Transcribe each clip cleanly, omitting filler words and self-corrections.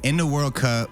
in the World Cup.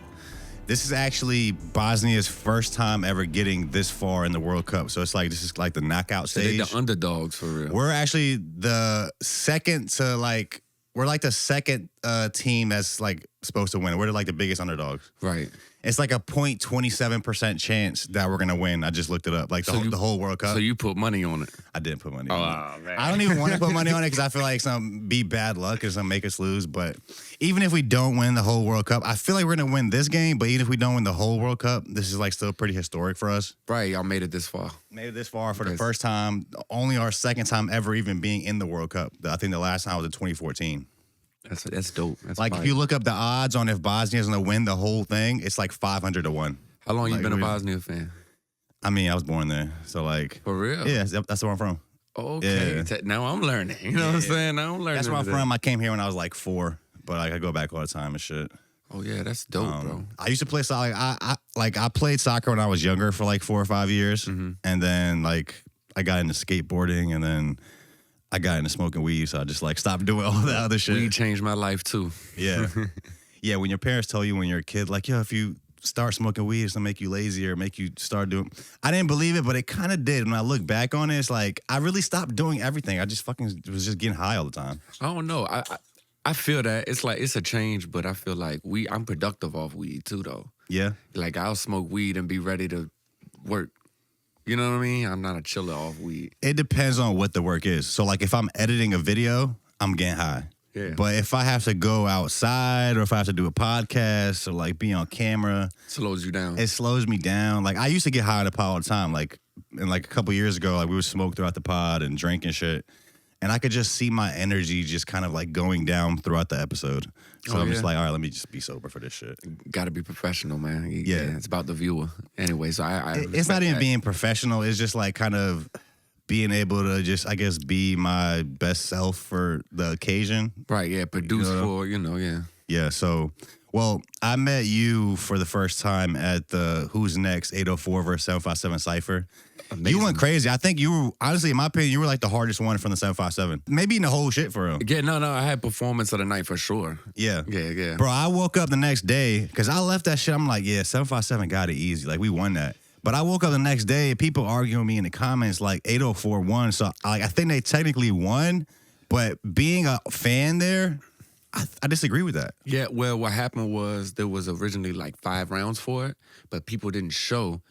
This is actually Bosnia's first time ever getting this far in the World Cup. So it's like, this is like the knockout stage. They're the underdogs for real. We're actually the second to like, we're like the second team that's like supposed to win. We're like the biggest underdogs. Right. It's like a 0.27% chance that we're going to win. I just looked it up. Like the whole World Cup. So you put money on it? I didn't put money on it. Man. I don't even want to put money on it because I feel like some be bad luck is going to make us lose. But even if we don't win the whole World Cup, I feel like we're going to win this game. But even if we don't win the whole World Cup, this is like still pretty historic for us. Right. Y'all made it this far. Made it this far for the first time. Only our second time ever even being in the World Cup. I think the last time was in 2014. That's dope. That's like fire. If you look up the odds on if Bosnia's going to win the whole thing, it's like 500 to 1. How long you been a Bosnia fan? I mean, I was born there. So like. For real? Yeah, that's where I'm from. Okay. Yeah. Now I'm learning. You know what I'm saying? Now I'm learning. That's where I'm from. I came here when I was like 4, but like I go back all the time and shit. Oh yeah, that's dope, bro. I used to play soccer. I played soccer when I was younger for like 4 or 5 years, and then like I got into skateboarding, and then I got into smoking weed, so I just like stopped doing all that other shit. Weed changed my life too. Yeah. Yeah, when your parents tell you when you're a kid, like, yo, if you start smoking weed, it's gonna make you lazy or make you start doing. I didn't believe it, but it kind of did. When I look back on it, it's like I really stopped doing everything. I just fucking was just getting high all the time. I don't know. I feel that it's like it's a change, but I feel like I'm productive off weed too, though. Yeah. Like I'll smoke weed and be ready to work. You know what I mean? I'm not a chiller off weed. It depends on what the work is. So, like, if I'm editing a video, I'm getting high. Yeah. But if I have to go outside or if I have to do a podcast or, like, be on camera. Slows you down. It slows me down. Like, I used to get high on the pod all the time. Like, and like a couple years ago, like, we would smoke throughout the pod and drink and shit. And I could just see my energy just kind of, like, going down throughout the episode. So I'm just like, all right, let me just be sober for this shit. Got to be professional, man. Yeah. It's about the viewer. Anyway, so it's not even being professional. It's just, like, kind of being able to just, I guess, be my best self for the occasion. Right, yeah. Produce for, yeah. Yeah, so, well, I met you for the first time at the Who's Next 804 vs. 757 Cypher. Amazing. You went crazy. I think you were, honestly, in my opinion, you were like the hardest one from the 757. Maybe in the whole shit for real. Yeah, no, I had performance of the night for sure. Yeah. Yeah. Bro, I woke up the next day, because I left that shit, I'm like, yeah, 757 got it easy. Like, we won that. But I woke up the next day, people arguing with me in the comments, like 804 won. So, I think they technically won, but being a fan there, I disagree with that. Yeah, well, what happened was there was originally like 5 rounds for it, but people didn't show.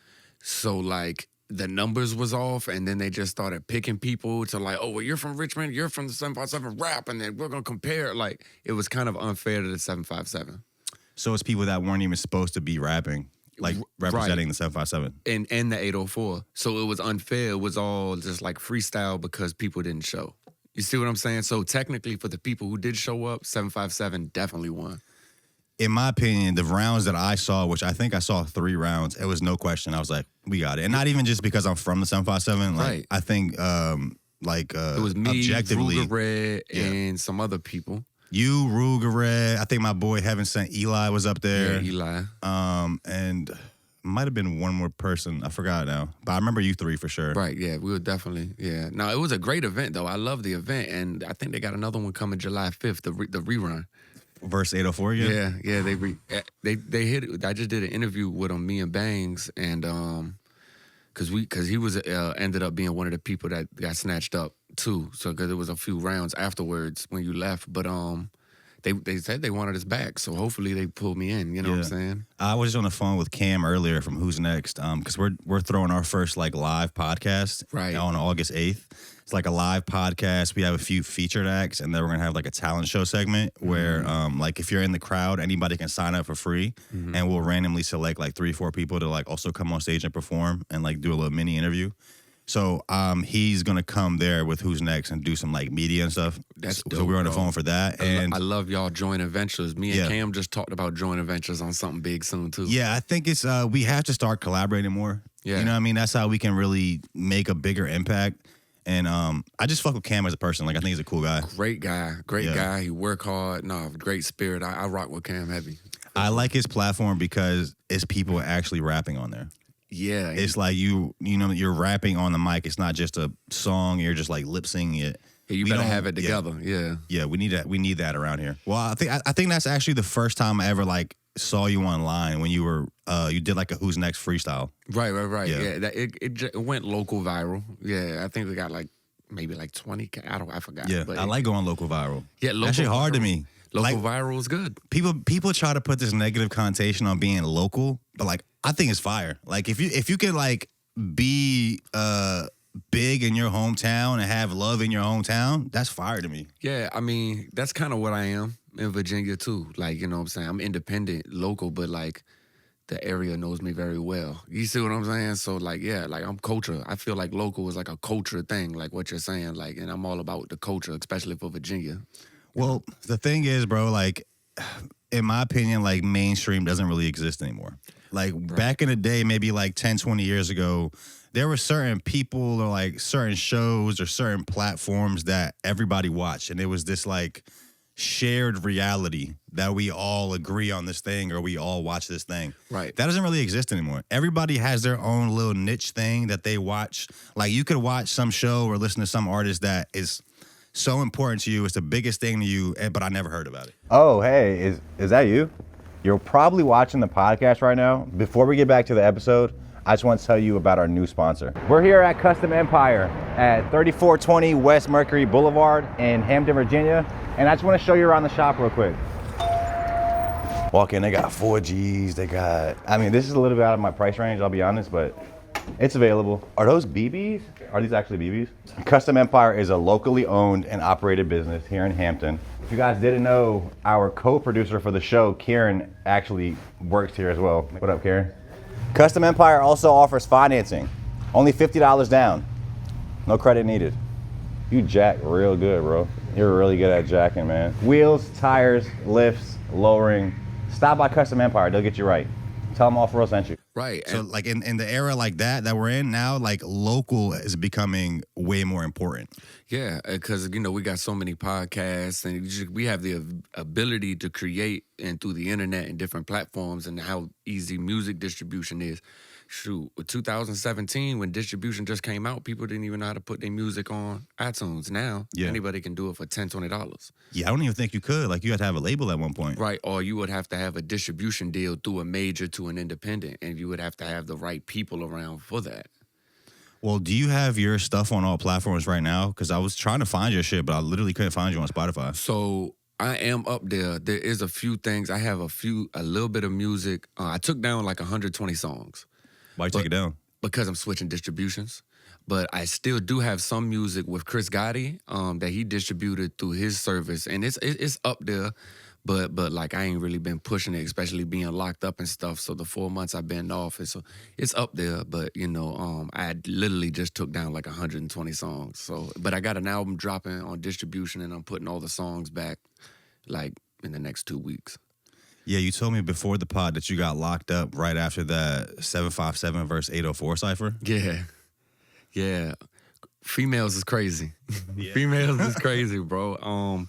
So, like, the numbers was off, and then they just started picking people to like, oh, well, you're from Richmond, you're from the 757 rap, and then we're going to compare. Like, it was kind of unfair to the 757. So it's people that weren't even supposed to be rapping, like representing the 757. And the 804. So it was unfair. It was all just like freestyle because people didn't show. You see what I'm saying? So technically for the people who did show up, 757 definitely won. In my opinion, the rounds that I saw, which I think I saw 3 rounds, it was no question. I was like, we got it. And not even just because I'm from the 757. Like, right. I think, it was me, objectively, Ruger Red, and some other people. You, Ruger Red, I think my boy Heaven Sent Eli was up there. Yeah, Eli. And might have been one more person. I forgot now. But I remember you 3 for sure. Right, yeah. We were definitely, yeah. No, it was a great event, though. I love the event. And I think they got another one coming July 5th, the rerun. Verse 804 again? Yeah, they hit it. I just did an interview with him, me and Bangs, and because he was ended up being one of the people that got snatched up too. So because there was a few rounds afterwards when you left, but they said they wanted us back, so hopefully they pulled me in. You know what I'm saying? I was just on the phone with Cam earlier from Who's Next, because we're throwing our first like live podcast on August 8th. It's like a live podcast. We have a few featured acts, and then we're gonna have like a talent show segment where like if you're in the crowd, anybody can sign up for free, and we'll randomly select like 3-4 people to like also come on stage and perform and like do a little mini interview. So he's gonna come there with Who's Next and do some like media and stuff. That's dope, so we're on the phone for that. And I love y'all joint ventures. Me and Cam just talked about joint ventures on something big soon too. Yeah, I think it's we have to start collaborating more. Yeah, you know what I mean? That's how we can really make a bigger impact. And I just fuck with Cam as a person. Like, I think he's a cool guy. Great guy. He work hard. No, great spirit. I rock with Cam heavy. I like his platform because it's people actually rapping on there. Yeah. It's like you're rapping on the mic. It's not just a song. You're just like lip singing it. Yeah, you better have it together. Yeah. Yeah, we need that. We need that around here. Well, I think that's actually the first time I ever like saw you online when you were you did like a Who's Next freestyle. Right. Yeah, it went local viral. Yeah, I think we got like maybe like 20. I forgot. Yeah, but I like going local viral. Yeah, that shit hard to me. Local viral is good. People try to put this negative connotation on being local, but like I think it's fire. Like if you can like be big in your hometown and have love in your hometown, that's fire to me. Yeah, I mean, that's kind of what I am in Virginia too. Like, you know what I'm saying? I'm independent, local, but like the area knows me very well. You see what I'm saying? So like, yeah, like I'm culture. I feel like local is like a culture thing, like what you're saying. Like, and I'm all about the culture, especially for Virginia. Well, the thing is, bro, like in my opinion, like mainstream doesn't really exist anymore. Like back in the day, maybe like 10, 20 years ago, there were certain people or like certain shows or certain platforms that everybody watched. And it was this like shared reality that we all agree on this thing or we all watch this thing. Right. That doesn't really exist anymore. Everybody has their own little niche thing that they watch. Like you could watch some show or listen to some artist that is so important to you. It's the biggest thing to you, but I never heard about it. Oh, hey, is that you? You're probably watching the podcast right now. Before we get back to the episode, I just want to tell you about our new sponsor. We're here at Custom Empire at 3420 West Mercury Boulevard in Hampton, Virginia. And I just want to show you around the shop real quick. Walk in, they got 4Gs, this is a little bit out of my price range, I'll be honest, but it's available. Are those BBs? Are these actually BBs? Custom Empire is a locally owned and operated business here in Hampton. If you guys didn't know, our co-producer for the show, Karen, actually works here as well. What up, Karen? Custom Empire also offers financing. Only $50 down. No credit needed. You jack real good, bro. You're really good at jacking, man. Wheels, tires, lifts, lowering. Stop by Custom Empire, they'll get you right. Tell them Off-World sent you. Right. So like in the era like that we're in now, like local is becoming way more important. Yeah, because, you know, we got so many podcasts and we have the ability to create and through the internet and different platforms and how easy music distribution is. Shoot, with 2017, when distribution just came out, people didn't even know how to put their music on iTunes. Now, anybody can do it for $10, $20. Yeah, I don't even think you could. Like, you had to have a label at one point. Right, or you would have to have a distribution deal through a major to an independent, and you would have to have the right people around for that. Well, do you have your stuff on all platforms right now? Because I was trying to find your shit, but I literally couldn't find you on Spotify. So I am up there. There is a few things. I have a little bit of music. I took down like 120 songs. Why you take it down? Because I'm switching distributions. But I still do have some music with Chris Gotti that he distributed through his service. And it's up there. But like I ain't really been pushing it, especially being locked up and stuff. So the 4 months I've been off, it's up there. But you know, I literally just took down like 120 songs. So, but I got an album dropping on distribution, and I'm putting all the songs back like in the next 2 weeks. Yeah, you told me before the pod that you got locked up right after that 757 verse 804 cipher. Yeah. Females is crazy. Yeah. Females is crazy, bro.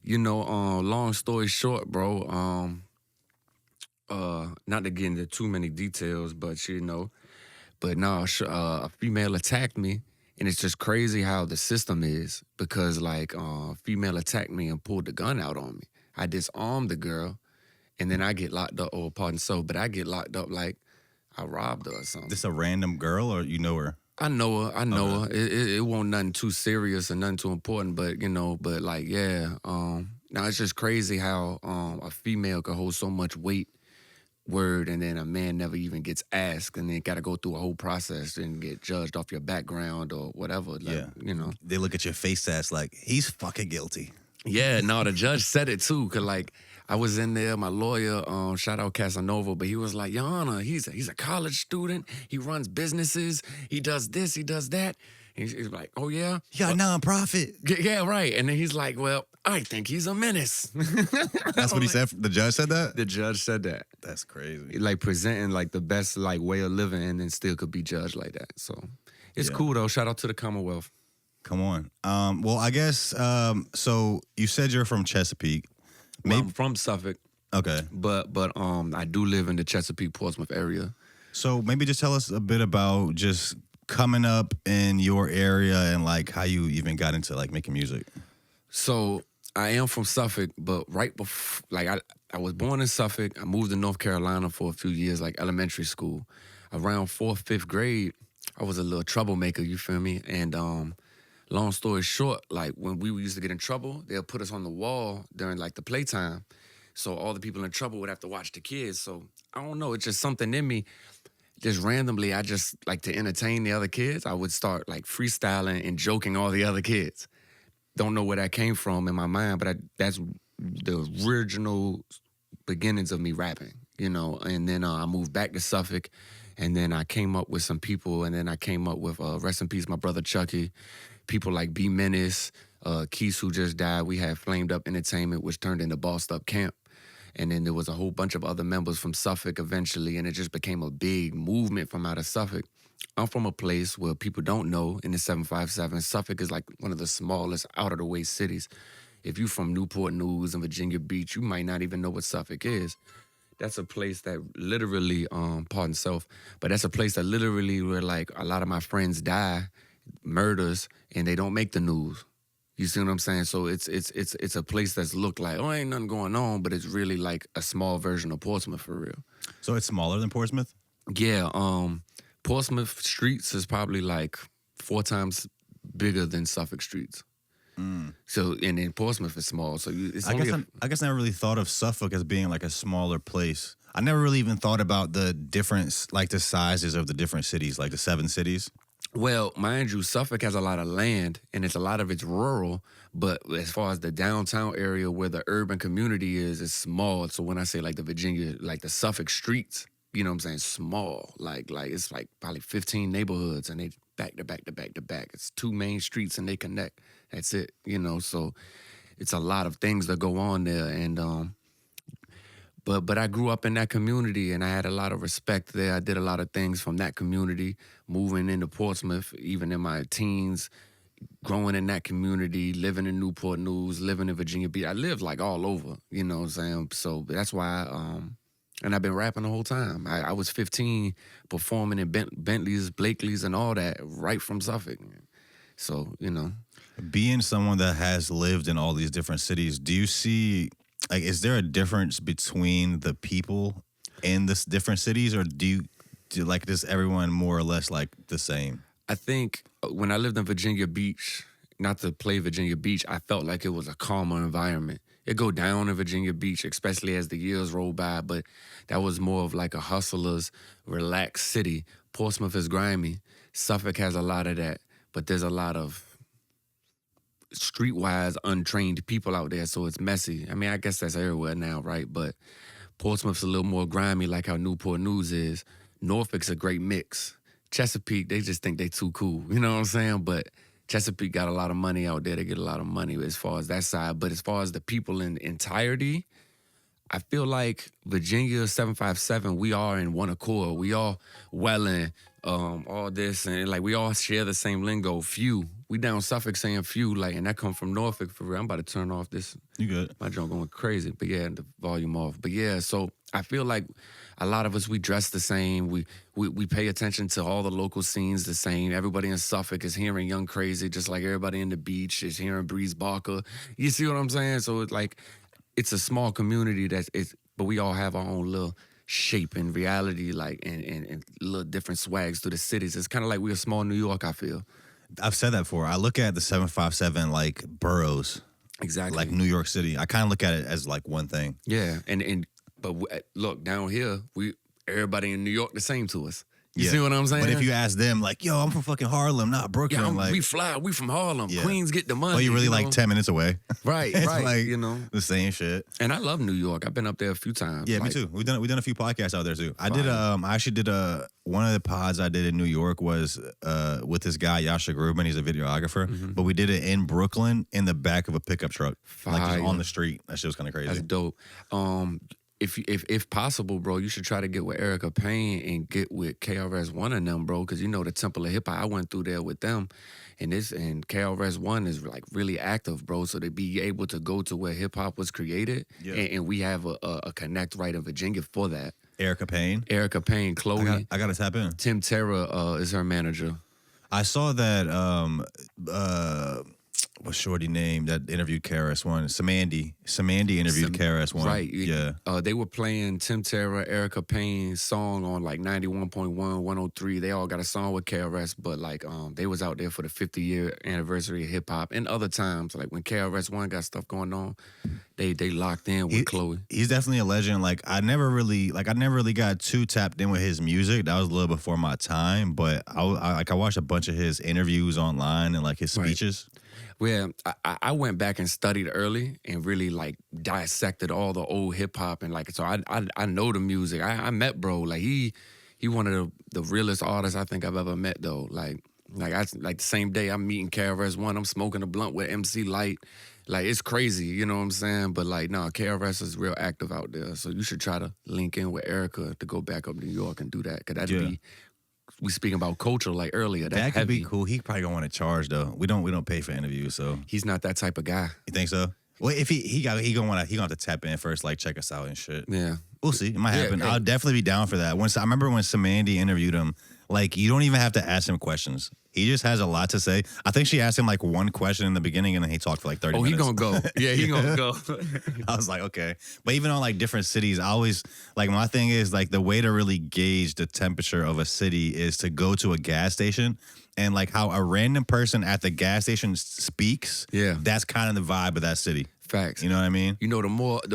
You know, long story short, bro, not to get into too many details, but you know, a female attacked me, and it's just crazy how the system is, because like, female attacked me and pulled the gun out on me. I disarmed the girl, and then I get locked up, but I get locked up like I robbed her or something. This a random girl, or you know her? I know her. It won't nothing too serious and nothing too important, but, you know, but like, yeah. Now it's just crazy how a female can hold so much weight, and then a man never even gets asked, and then got to go through a whole process and get judged off your background or whatever. Like, you know. They look at your face test like, he's fucking guilty. Yeah, no, the judge said it too, because like, I was in there, my lawyer, shout out Casanova, but he was like, Your Honor, he's a college student. He runs businesses. He does this, he does that. He's like, oh, yeah? You got a nonprofit. Yeah, right. And then he's like, well, I think he's a menace. That's what he said? The judge said that? The judge said that. That's crazy. Like presenting like the best like way of living, and then still could be judged like that. So it's cool, though. Shout out to the Commonwealth. Come on. Well, I guess, so you said you're from Chesapeake. Well, I'm from Suffolk. Okay. But I do live in the Chesapeake, Portsmouth area. So maybe just tell us a bit about just coming up in your area and like how you even got into like making music. So I am from Suffolk, but right before, like I was born in Suffolk. I moved to North Carolina for a few years, like elementary school. Around 4th, 5th grade, I was a little troublemaker, you feel me? And long story short, like when we used to get in trouble, they'll put us on the wall during like the playtime. So all the people in trouble would have to watch the kids. So I don't know, it's just something in me. Just randomly, I just like to entertain the other kids. I would start like freestyling and joking all the other kids. Don't know where that came from in my mind, but that's the original beginnings of me rapping, you know. And then I moved back to Suffolk, and then I came up with some people, and then I came up with, rest in peace, my brother Chucky, people like B Menace, Keith, who just died. We had Flamed Up Entertainment, which turned into Bossed Up Camp. And then there was a whole bunch of other members from Suffolk eventually, and it just became a big movement from out of Suffolk. I'm from a place where people don't know in the 757. Suffolk is like one of the smallest, out-of-the-way cities. If you're from Newport News and Virginia Beach, you might not even know what Suffolk is. That's a place that literally, pardon self, but that's a place that literally where like a lot of my friends die, murders, and they don't make the news. You see what I'm saying? So it's a place that's looked like, oh, ain't nothing going on, but it's really like a small version of Portsmouth for real. So it's smaller than Portsmouth? Yeah, Portsmouth streets is probably like 4 times bigger than Suffolk streets. So, and then Portsmouth is small. So it's I guess I never really thought of Suffolk as being like a smaller place. I never really even thought about the difference, like the sizes of the different cities, like the 7 cities. Well, mind you, Suffolk has a lot of land, and a lot of it's rural, but as far as the downtown area where the urban community is, it's small. So when I say like the Virginia, like the Suffolk streets, you know what I'm saying, small. Like it's like probably 15 neighborhoods, and they back to back to back to back. It's 2 main streets, and they connect. That's it, you know. So it's a lot of things that go on there, and But I grew up in that community, and I had a lot of respect there. I did a lot of things from that community, moving into Portsmouth, even in my teens, growing in that community, living in Newport News, living in Virginia Beach. I lived like all over, you know what I'm saying? So that's why, and I've been rapping the whole time. I was 15 performing in Bentleys, Blakely's, and all that right from Suffolk. So, you know. Being someone that has lived in all these different cities, do you see... Like, is there a difference between the people in this different cities, or do does everyone more or less like the same? I think when I lived in Virginia Beach, not to play Virginia Beach, I felt like it was a calmer environment. It go down in Virginia Beach, especially as the years roll by, but that was more of like a hustler's, relaxed city. Portsmouth is grimy. Suffolk has a lot of that, but there's a lot of streetwise untrained people out there, so it's messy. I mean, I guess that's everywhere now, right? But Portsmouth's a little more grimy, like how Newport News is. Norfolk's a great mix. Chesapeake, they just think they too cool, you know what I'm saying? But Chesapeake got a lot of money out there. They get a lot of money as far as that side. But as far as the people in entirety, I feel like Virginia 757, we are in one accord. We all welling, all this, and like we all share the same lingo. Few. We down Suffolk saying few, like, and that come from Norfolk for real. I'm about to turn off this. You good? My joint going crazy, but yeah, the volume off. But yeah, so I feel like a lot of us, we dress the same. We pay attention to all the local scenes the same. Everybody in Suffolk is hearing Young Crazy, just like everybody in the beach is hearing Breeze Barker. You see what I'm saying? So it's like, it's a small community but we all have our own little shape in reality, like, and little different swags through the cities. It's kind of like we're a small New York, I feel. I've said that before. I look at the 757 like boroughs. Exactly. Like New York City. I kind of look at it as like one thing. Yeah, but look, down here, everybody in New York the same to us. You see what I'm saying? But if you ask them, like, yo, I'm from fucking Harlem, not Brooklyn. Yeah, like, we from Harlem. Yeah. Queens get the money. Oh, you're really like 10 minutes away. Right, it's right. Like, you know, the same shit. And I love New York. I've been up there a few times. Yeah, me too. We've done a few podcasts out there too. I actually did one of the pods I did in New York was with this guy Yasha Grubman. He's a videographer, but we did it in Brooklyn in the back of a pickup truck, like just on the street. That shit was kind of crazy. That's dope. If possible, bro, you should try to get with Erica Payne and get with KRS-One and them, bro, because you know the Temple of Hip Hop. I went through there with them, and KRS-One is like really active, bro. So to be able to go to where hip hop was created, and we have a connect right in Virginia for that. Erica Payne, Chloe. I gotta tap in. Tim Terra is her manager. I saw that. what's shorty name that interviewed KRS-One? Samandy interviewed KRS-One. Right. Yeah. They were playing Tim Terra, Erica Payne's song on like 91.1, 103. They all got a song with KRS, but like they was out there for the 50-year anniversary of hip hop. And other times, like when KRS-One got stuff going on, they locked in with Chloe. He's definitely a legend. Like I never really got too tapped in with his music. That was a little before my time, but I watched a bunch of his interviews online and like his speeches. Well, I went back and studied early and really like dissected all the old hip hop and like so I know the music. I met bro, like he one of the realest artists I think I've ever met though. Like the same day I'm meeting KRS-One, I'm smoking a blunt with MC Light. Like it's crazy, you know what I'm saying? But like no, KRS is real active out there. So you should try to link in with Erica to go back up to New York and do that. Cause that'd be we speaking about culture like earlier. That could be cool. He probably gonna want to charge though. We don't pay for interviews, so he's not that type of guy. You think so? Well, if he gonna have to tap in first, like check us out and shit. Yeah, we'll see. It might happen. I'll definitely be down for that. I remember when Samandy interviewed him, like you don't even have to ask him questions. He just has a lot to say. I think she asked him like one question in the beginning, and then he talked for like 30 minutes. Oh, he gonna go. Yeah, he gonna go. I was like, okay. But even on like different cities, I always, like my thing is like the way to really gauge the temperature of a city is to go to a gas station and like how a random person at the gas station speaks. Yeah. That's kind of the vibe of that city. Facts. You know what I mean? You know, the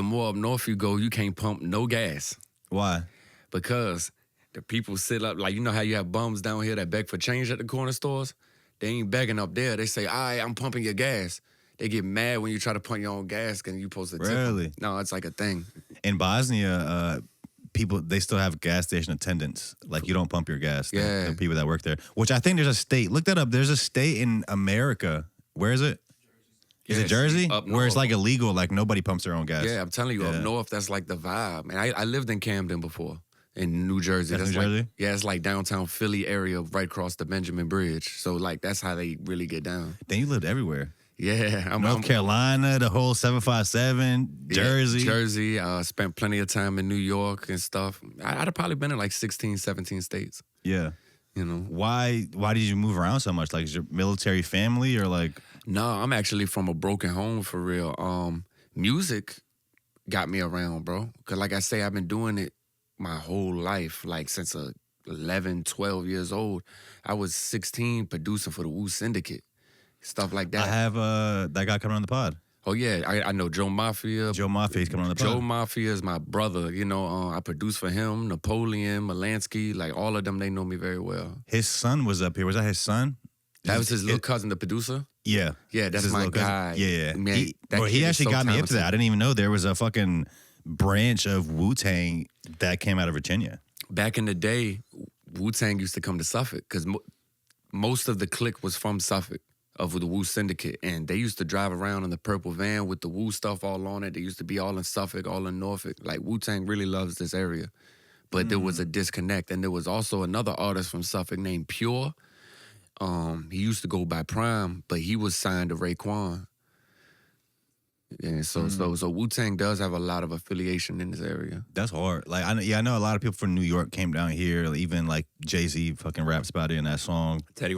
more up north you go, you can't pump no gas. Why? Because the people sit up, like, you know how you have bums down here that beg for change at the corner stores? They ain't begging up there. They say, all right, I'm pumping your gas. They get mad when you try to pump your own gas and you supposed to tip them. Really? No, it's like a thing. In Bosnia, people, they still have gas station attendants. Like, you don't pump your gas. Yeah. The people that work there. Which I think there's a state. Look that up. There's a state in America. Where is it? Is it Jersey? Where it's like illegal, like nobody pumps their own gas. Yeah, I'm telling you, up north, that's like the vibe. Man, I lived in Hampton before. In New Jersey. That's New like, Jersey? Yeah, it's like downtown Philly area right across the Benjamin Bridge. So, like, that's how they really get down. Then you lived everywhere. Yeah. North Carolina, the whole 757, Jersey. Yeah, Jersey. Spent plenty of time in New York and stuff. I'd have probably been in like 16, 17 states. Yeah. You know. Why did you move around so much? Like, is your military family or like? No, I'm actually from a broken home for real. Music got me around, bro. Because like I say, I've been doing it my whole life, like since 11, 12 years old. I was 16 producing for the Wu Syndicate, stuff like that. I have that guy coming on the pod. Oh, yeah, I know Joe Mafia. Joe Mafia's coming on the pod. Joe Mafia is my brother. You know, I produced for him, Napoleon, Malansky, like all of them, they know me very well. His son was up here. Was that his son? That was his little cousin, the producer? Yeah. Yeah, that's my guy. Yeah. Man, he actually got me up to that. I didn't even know there was a fucking branch of Wu-Tang that came out of Virginia. Back in the day, Wu-Tang used to come to Suffolk because most of the clique was from Suffolk of the Wu Syndicate, and they used to drive around in the purple van with the Wu stuff all on it. They used to be all in Suffolk, all in Norfolk. Like, Wu-Tang really loves this area. But there was a disconnect, and there was also another artist from Suffolk named Pure. He used to go by Prime, but he was signed to Raekwon. Yeah, so Wu-Tang does have a lot of affiliation in this area. That's hard. Like, I know a lot of people from New York came down here. Even like Jay-Z fucking raps about it in that song. Teddy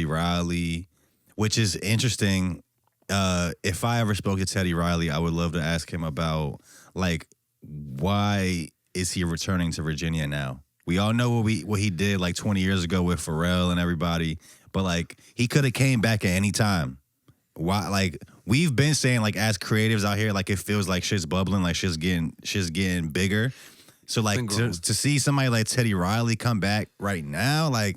Riley, which is interesting. If I ever spoke to Teddy Riley, I would love to ask him about like why is he returning to Virginia now? We all know what he did like 20 years ago with Pharrell and everybody, but like he could have came back at any time. Why? Like we've been saying, like as creatives out here, like it feels like shit's bubbling, like shit's getting bigger. So like to see somebody like Teddy Riley come back right now, like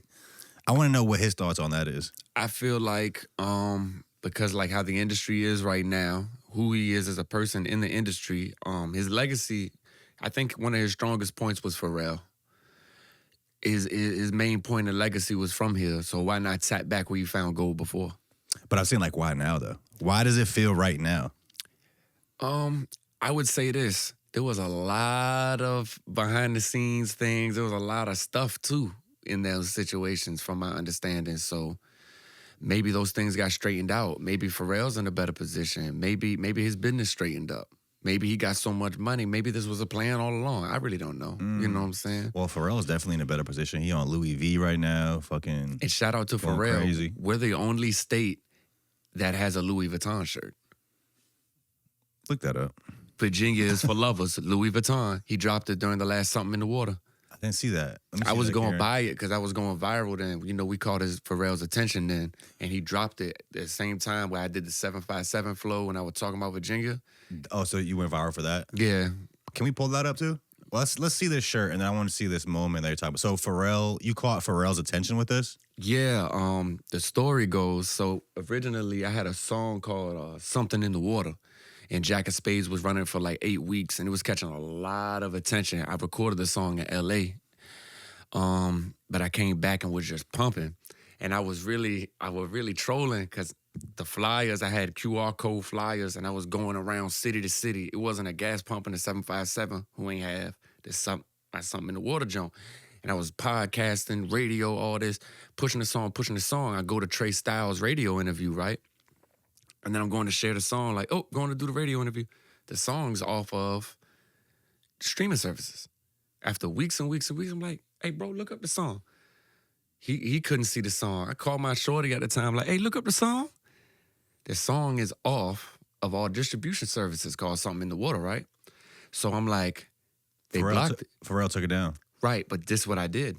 I want to know what his thoughts on that is. I feel like because like how the industry is right now, who he is as a person in the industry, his legacy, I think one of his strongest points was Pharrell. His main point of legacy was from here, so why not tap back where you found gold before? But I'm saying, like, why now, though? Why does it feel right now? I would say this. There was a lot of behind-the-scenes things. There was a lot of stuff, too, in those situations, from my understanding. So maybe those things got straightened out. Maybe Pharrell's in a better position. Maybe his business straightened up. Maybe he got so much money. Maybe this was a plan all along. I really don't know. You know what I'm saying? Well, Pharrell's definitely in a better position. He on Louis V right now, fucking. And shout out to Pharrell. Crazy. We're the only state that has a Louis Vuitton shirt. Look that up. Virginia is for lovers. Louis Vuitton. He dropped it during the last Something in the Water. I didn't see that. I was going to buy it because I was going viral then. You know, we caught Pharrell's attention then, and he dropped it at the same time where I did the 757 flow when I was talking about Virginia. Oh, so you went viral for that? Yeah. Can we pull that up too? Well, let's see this shirt, and then I want to see this moment that you're talking about. So Pharrell, you caught Pharrell's attention with this? Yeah. The story goes, so originally I had a song called Something in the Water. And Jack of Spades was running for like 8 weeks, and it was catching a lot of attention. I recorded the song in L.A., but I came back and was just pumping. And I was really trolling because the flyers, I had QR code flyers, and I was going around city to city. It wasn't a gas pump in the 757 who ain't have this something in the water jump. And I was podcasting, radio, all this, pushing the song. I go to Trey Styles' radio interview, right? And then I'm going to share the song, like, oh, going to do the radio interview. The song's off of streaming services. After weeks and weeks and weeks, I'm like, hey, bro, look up the song. He couldn't see the song. I called my shorty at the time, like, hey, look up the song. The song is off of all distribution services called Something in the Water, right? So I'm like, they blocked it. Pharrell took it down. Right, but this is what I did.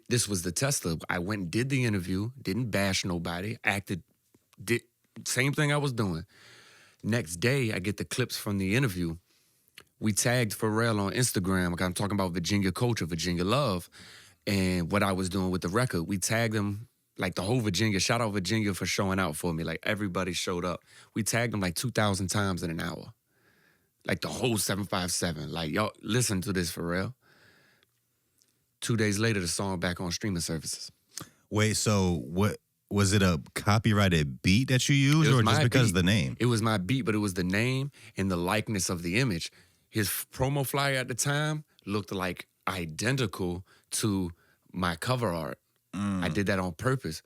This was the tester. I went and did the interview, didn't bash nobody, did same thing I was doing. Next day, I get the clips from the interview. We tagged Pharrell on Instagram. Like I'm talking about Virginia culture, Virginia love, and what I was doing with the record. We tagged him, like the whole Virginia. Shout out Virginia for showing out for me. Like everybody showed up. We tagged him like 2,000 times in an hour. Like the whole 757. Like, y'all, listen to this, Pharrell. 2 days later, the song back on streaming services. Wait, so what? Was it a copyrighted beat that you used, or just because of the name? It was my beat, but it was the name and the likeness of the image. His promo flyer at the time looked like identical to my cover art. I did that on purpose.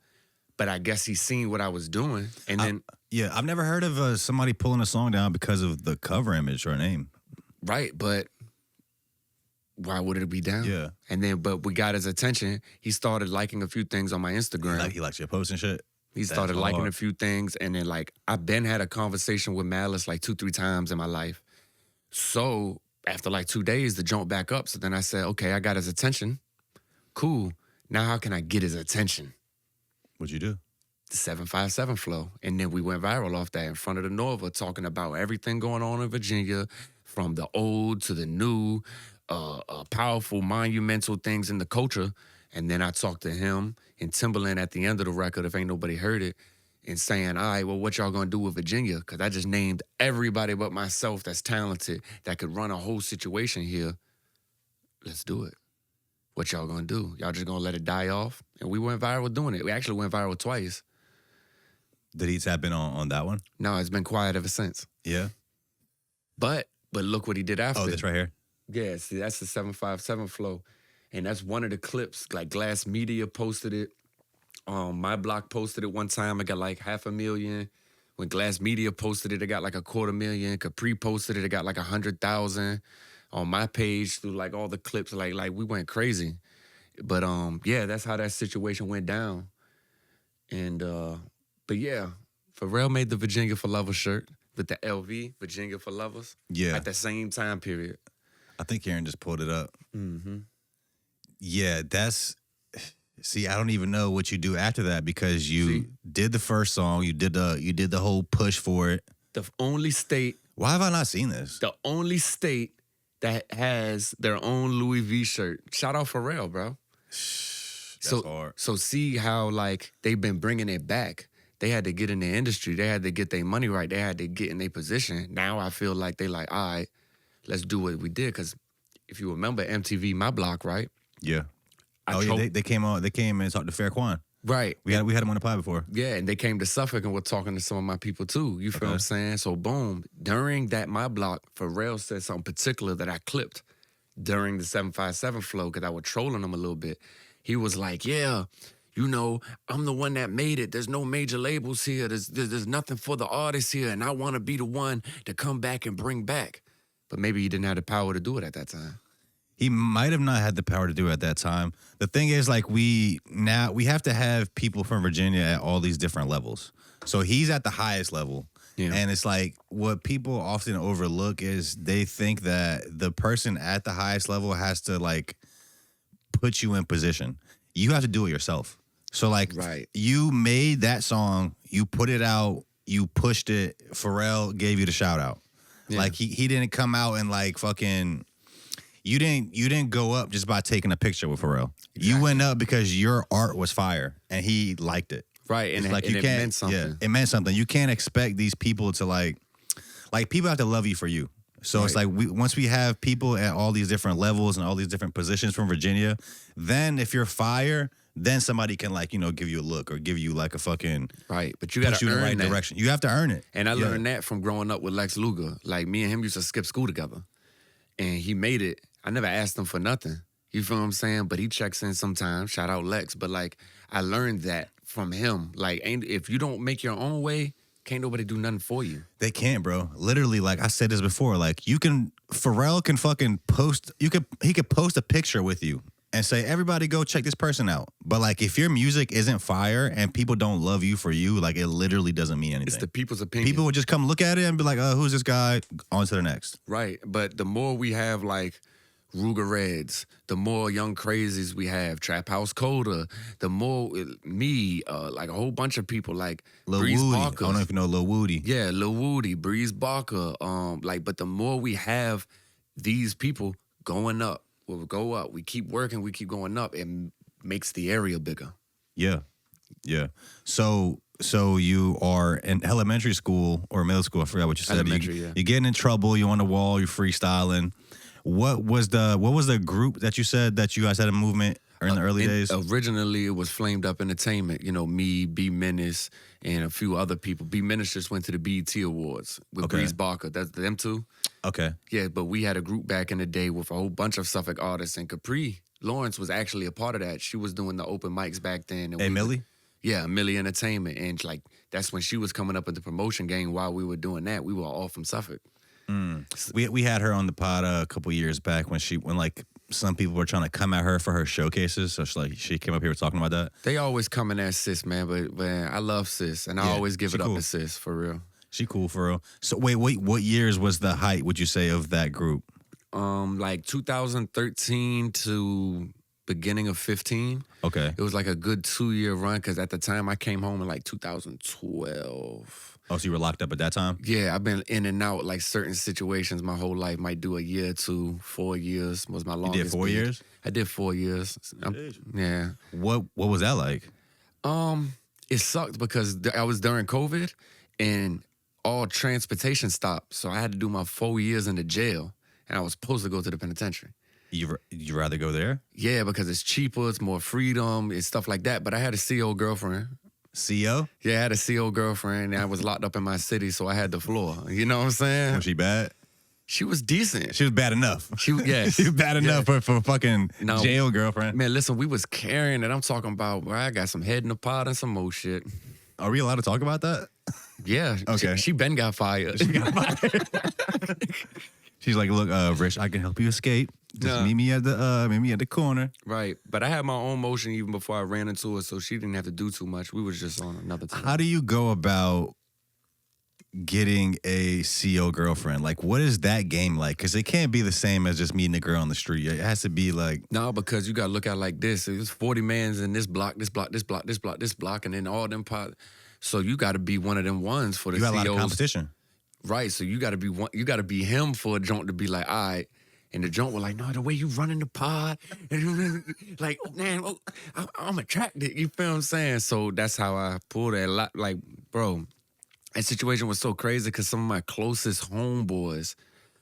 But I guess he seen what I was doing, and then... I've never heard of somebody pulling a song down because of the cover image or name. Right, but... why would it be down? Yeah. And then, but we got his attention. He started liking a few things on my Instagram. He likes your posts and shit? He started liking a few things. And then, like, I've been had a conversation with Malice like 2-3 times in my life. So after like 2 days, the jump back up. So then I said, okay, I got his attention. Cool. Now how can I get his attention? What'd you do? The 757 flow. And then we went viral off that in front of the Nova, talking about everything going on in Virginia, from the old to the new, powerful, monumental things in the culture. And then I talked to him and Timberland at the end of the record, if ain't nobody heard it, and saying, all right, well, what y'all gonna do with Virginia? Because I just named everybody but myself that's talented, that could run a whole situation here. Let's do it. What y'all gonna do? Y'all just gonna let it die off? And we went viral doing it. We actually went viral twice. Did he tap in on that one? No, it's been quiet ever since. Yeah. But look what he did after. Oh, that's right here. Yeah, see, that's the 757 flow. And that's one of the clips. Like Glass Media posted it. My block posted it one time. It got like 500,000. When Glass Media posted it, it got like 250,000. Capri posted it, it got like 100,000. On my page through like all the clips, like we went crazy. But yeah, that's how that situation went down. And but yeah, Pharrell made the Virginia for Lovers shirt with the LV, Virginia for Lovers. Yeah. At the same time period. I think Aaron just pulled it up. Mm-hmm. Yeah, see, I don't even know what you do after that, because you did the first song, you did the whole push for it. The only state. Why have I not seen this? The only state that has their own Louis V shirt. Shout out Pharrell, bro. That's hard. So see how like they've been bringing it back. They had to get in the industry. They had to get their money right. They had to get in their position. Now I feel like they like, all right, let's do what we did. Because if you remember MTV My Block, right? Yeah. They came and talked to Fairquan. Right. We had him on the pod before. Yeah, and they came to Suffolk and were talking to some of my people too. You feel what I'm saying? So boom, during that My Block, Pharrell said something particular that I clipped during the 757 flow, because I was trolling him a little bit. He was like, yeah, you know, I'm the one that made it. There's no major labels here. There's nothing for the artists here, and I want to be the one to come back and bring back. But maybe he didn't have the power to do it at that time. He might have not had the power to do it at that time. The thing is, like, we have to have people from Virginia at all these different levels. So he's at the highest level. Yeah. And it's like what people often overlook is they think that the person at the highest level has to, like, put you in position. You have to do it yourself. So, like, you made that song, you put it out, you pushed it, Pharrell gave you the shout out. Yeah. Like, he didn't come out and, like, fucking... You didn't go up just by taking a picture with Pharrell. Exactly. You went up because your art was fire and he liked it. Right, and, like, it meant something. Yeah, it meant something. You can't expect these people to like people have to love you for you. So it's like once we have people at all these different levels and all these different positions from Virginia, then if you're fire, then somebody can, like, you know, give you a look or give you like a fucking but you got to earn in the right that. direction. You have to earn it. And I learned that from growing up with Lex Luger. Like, me and him used to skip school together, and he made it. I never asked him for nothing. You feel what I'm saying? But he checks in sometimes. Shout out Lex. But, like, I learned that from him. Like, if you don't make your own way, can't nobody do nothing for you. They can't, bro. Literally, like I said this before, like, Pharrell can fucking post, he could post a picture with you and say, everybody go check this person out. But, like, if your music isn't fire and people don't love you for you, like, it literally doesn't mean anything. It's the people's opinion. People would just come look at it and be like, who's this guy? On to the next. Right. But the more we have, like, Ruger Reds, the more Young Crazies we have, Trap House Coda, the more like a whole bunch of people, like Lil Breeze Woody. Barker. I don't know if you know Lil Woody. Yeah, Lil Woody, Breeze Barker. But the more we have these people going up, we'll go up. We keep working, we keep going up. It makes the area bigger. Yeah. Yeah. So you are in elementary school or middle school, I forgot what you said. Elementary, You're getting in trouble, you're on the wall, you're freestyling. What was the group that you said that you guys had a movement or in the early days? Originally, it was Flamed Up Entertainment. You know, me, B Menace, and a few other people. B Menace just went to the BET Awards with Breeze Barker. That's them two. Okay. Yeah, but we had a group back in the day with a whole bunch of Suffolk artists, and Capri Lawrence was actually a part of that. She was doing the open mics back then. And Millie? Yeah, Millie Entertainment. And, like, that's when she was coming up in the promotion game while we were doing that. We were all from Suffolk. We had her on the pod a couple years back when like some people were trying to come at her for her showcases. So she came up here talking about that. They always coming at Sis, man. But I love Sis, and I always give it up to Sis for real. She cool for real. So wait, what years was the height, would you say, of that group? Like 2013 to beginning of 15. Okay. It was like a good 2-year run because at the time I came home in like 2012. Oh, so you were locked up at that time? Yeah, I've been in and out, like, certain situations my whole life. Might do a year, 2, 4 years was my longest. You did 4 years? I did 4 years. Yeah. What was that like? It sucked because I was during COVID and all transportation stopped. So I had to do my 4 years in the jail, and I was supposed to go to the penitentiary. You rather go there? Yeah, because it's cheaper, it's more freedom, it's stuff like that. But I had a CO girlfriend. CO? Yeah, I had a CO girlfriend, and I was locked up in my city, so I had the floor. You know what I'm saying? Was she bad? She was decent. She was bad enough. She was bad enough for a fucking jail girlfriend. Man, listen, we was carrying it. I'm talking about, bro, I got some head in the pot and some more shit. Are we allowed to talk about that? Yeah. Okay. She been got fired. She got fired. She's like, look, Rich, I can help you escape. Just meet me at the corner. Right. But I had my own motion even before I ran into her, so she didn't have to do too much. We was just on another time. How do you go about getting a CO girlfriend? Like, what is that game like? Because it can't be the same as just meeting a girl on the street. It has to be like... No, because you got to look at it like this. It's 40 mans in this block, this block, this block, this block, this block, and then all them pots. So you got to be one of them ones for the COs. You got a lot of competition. Right, so you got to be him for a joint to be like, all right. And the joint was like, no, the way you running the pod, like, oh, man, I'm attracted. You feel what I'm saying? So that's how I pulled that. Like, bro, that situation was so crazy because some of my closest homeboys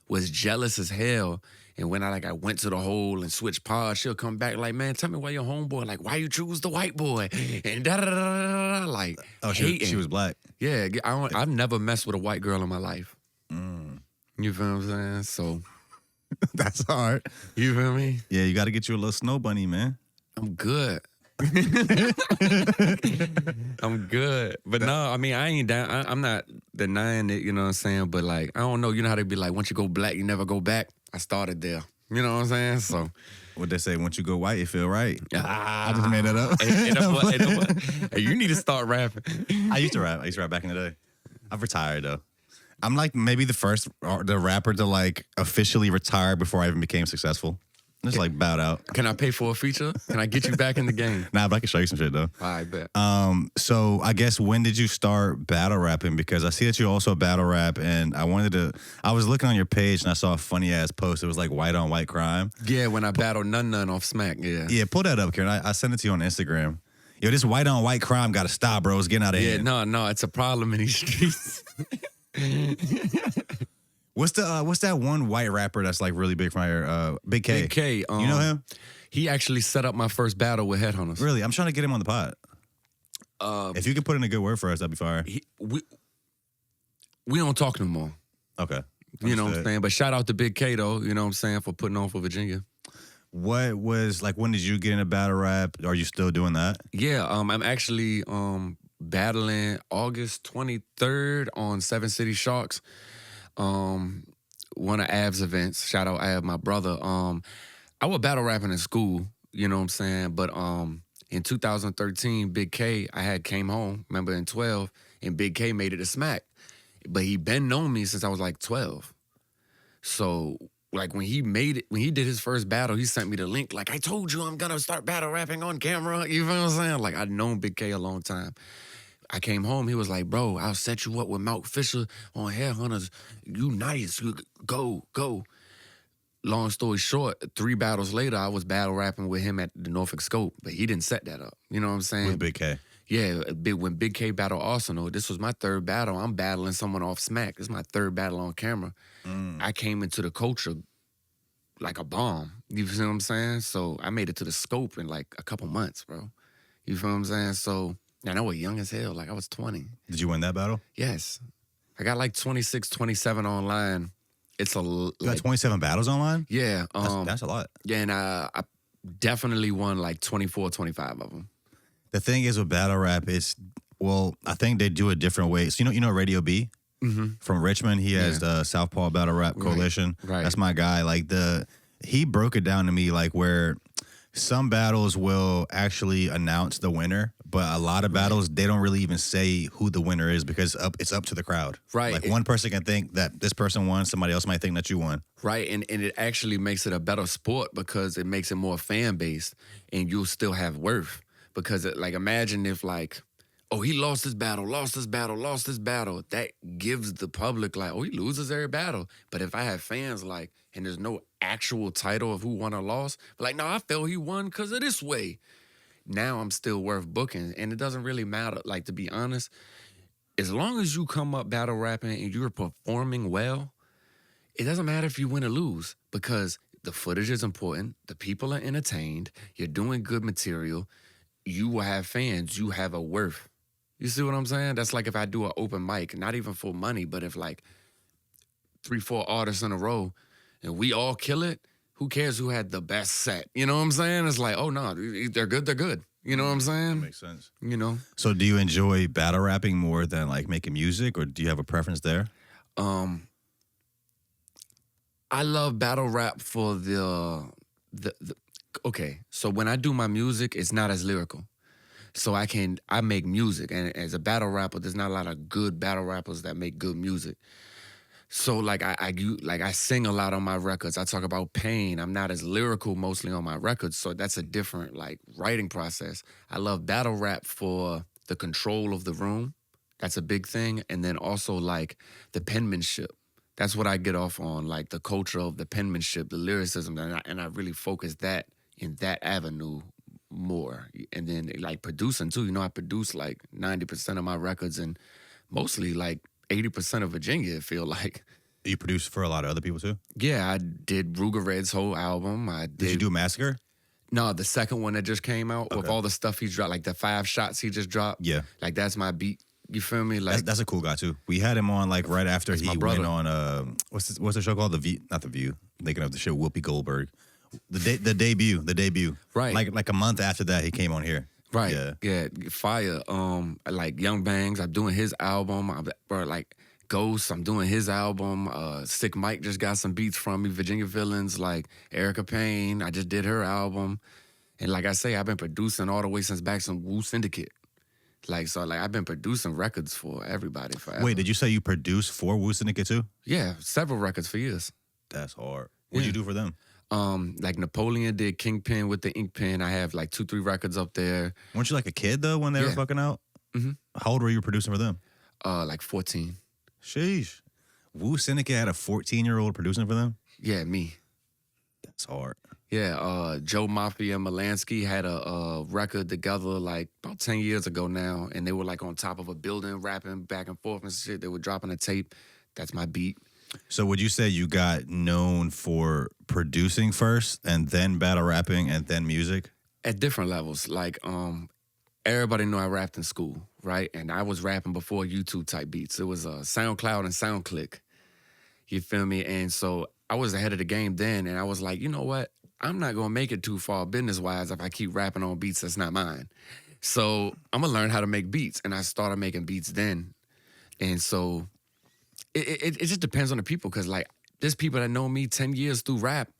was jealous as hell. And when I went to the hole and switched pods, she'll come back like, man, tell me why your homeboy, like, why you choose the white boy? And da-da-da-da-da-da, like, oh, she was black. Yeah, I've never messed with a white girl in my life. You feel what I'm saying? So... That's hard. You feel me? Yeah, you got to get you a little snow bunny, man. I'm good. I'm good. But no, I mean, I ain't down. I'm not denying it, you know what I'm saying? But, like, I don't know. You know how they be like, once you go black, you never go back? I started there. You know what I'm saying? So. What they say, once you go white, it feel right. I just made that up. Hey, you need to start rapping. I used to rap back in the day. I've retired though. I'm like maybe the rapper to like officially retire before I even became successful. Just like bowed out. Can I pay for a feature? Can I get you back in the game? Nah, but I can show you some shit though. I bet. So I guess when did you start battle rapping? Because I see that you also battle rap, and I was looking on your page and I saw a funny ass post. It was like white on white crime. Yeah, when I battled None off Smack. Yeah. Yeah, pull that up, Karen. I sent it to you on Instagram. Yo, this white on white crime got to stop, bro. It's getting out of hand. Yeah, no, it's a problem in these streets. What's that one white rapper that's like really big from here? Big K. Big K. You know him? He actually set up my first battle with Headhunters. Really? I'm trying to get him on the pod. If you can put in a good word for us, that'd be fire. We don't talk no more. Okay. You know what I'm saying? But shout out to Big K though, you know what I'm saying, for putting on for Virginia. What was like, when did you get into battle rap? Are you still doing that? Yeah, I'm actually battling August 23rd on Seven City Sharks. One of Av's events. Shout out Av, my brother. I was battle rapping in school, you know what I'm saying? But in 2013, Big K, I had came home, remember in 12, and Big K made it to Smack. But he been known me since I was like 12. So like when he did his first battle, he sent me the link, like, I told you I'm gonna start battle rapping on camera. You feel what I'm saying? Like, I'd known Big K a long time. I came home, he was like, bro, I'll set you up with Mount Fisher on Headhunters. You nice, go. Long story short, 3 battles later, I was battle rapping with him at the Norfolk Scope, but he didn't set that up. You know what I'm saying? With Big K. Yeah, when Big K battled Arsenal, this was my 3rd battle. I'm battling someone off Smack. This is my 3rd battle on camera. I came into the culture like a bomb. You feel what I'm saying? So I made it to the Scope in like a couple months, bro. You feel what I'm saying? So, and I was young as hell. Like I was 20. Did you win that battle? Yes. I got like 26, 27 online. It's You got 27 battles online? Yeah. That's a lot. Yeah, and I definitely won like 24, 25 of them. The thing is with battle rap, I think they do it different ways. So you know Radio B? Mm-hmm. From Richmond, he has the Southpaw Battle Rap Coalition. Right. That's my guy. Like he broke it down to me like where some battles will actually announce the winner, but a lot of battles they don't really even say who the winner is because it's up to the crowd. Right. Like one person can think that this person won, somebody else might think that you won. Right, and it actually makes it a better sport because it makes it more fan based, and you'll still have worth. Because like imagine if like, oh, he lost this battle. That gives the public like, oh, he loses every battle. But if I have fans like, and there's no actual title of who won or lost, but like, no, I felt he won because of this way. Now I'm still worth booking. And it doesn't really matter. Like, to be honest, as long as you come up battle rapping and you're performing well, it doesn't matter if you win or lose because the footage is important. The people are entertained. You're doing good material. You will have fans. You have a worth. You see what I'm saying? That's like if I do an open mic, not even for money, but if like 3-4 artists in a row and we all kill it, who cares who had the best set? You know what I'm saying? It's like, oh no, they're good. You know what I'm saying? That makes sense. You know? So do you enjoy battle rapping more than like making music, or do you have a preference there? I love battle rap for the okay, so when I do my music, it's not as lyrical. So I make music, and as a battle rapper, there's not a lot of good battle rappers that make good music. So like I sing a lot on my records. I talk about pain. I'm not as lyrical mostly on my records, so that's a different like writing process. I love battle rap for the control of the room. That's a big thing, and then also like the penmanship. That's what I get off on, like the culture of the penmanship, the lyricism, and I really focus that in that avenue more. And then like producing too, I produce like 90% of my records and mostly like 80% of Virginia, it feel like. You produce for a lot of other people too? Yeah, I did Ruger Red's whole album. Did you do Massacre? No, the second one that just came out with all the stuff he's dropped, like the 5 shots he just dropped. Yeah. Like that's my beat. You feel me? Like that's a cool guy too. We had him on like right after he went on what's the show called? Not The View. I'm thinking of the show Whoopi Goldberg. The debut. Right. Like a month after that he came on here. Right. Yeah. Fire. Like Young Bangs, I'm doing his album. Bro, like Ghost, I'm doing his album. Sick Mike just got some beats from me. Virginia Villains, like Erica Payne, I just did her album. And like I say, I've been producing all the way since back some Wu Syndicate. Like, so like I've been producing records for everybody forever. Wait, did you say you produced for Wu Syndicate too? Yeah, several records for years. That's hard. What'd you do for them? Like Napoleon did Kingpin with the ink pen. I have like 2-3 records up there. Weren't you like a kid though when they were fucking out? Mm-hmm. How old were you producing for them? Like 14. Sheesh. Wu Syndicate had a 14-year-old producing for them? Yeah, me. That's hard. Yeah, Joe Mafia and Melansky had a record together like about 10 years ago now, and they were like on top of a building rapping back and forth and shit. They were dropping a tape. That's my beat. So would you say you got known for producing first and then battle rapping and then music? At different levels. Like, everybody knew I rapped in school, right? And I was rapping before YouTube type beats. It was SoundCloud and SoundClick. You feel me? And so I was ahead of the game then, and I was like, you know what? I'm not gonna make it too far business-wise if I keep rapping on beats that's not mine. So I'm gonna learn how to make beats, and I started making beats then. And so it just depends on the people, because like there's people that know me 10 years through rap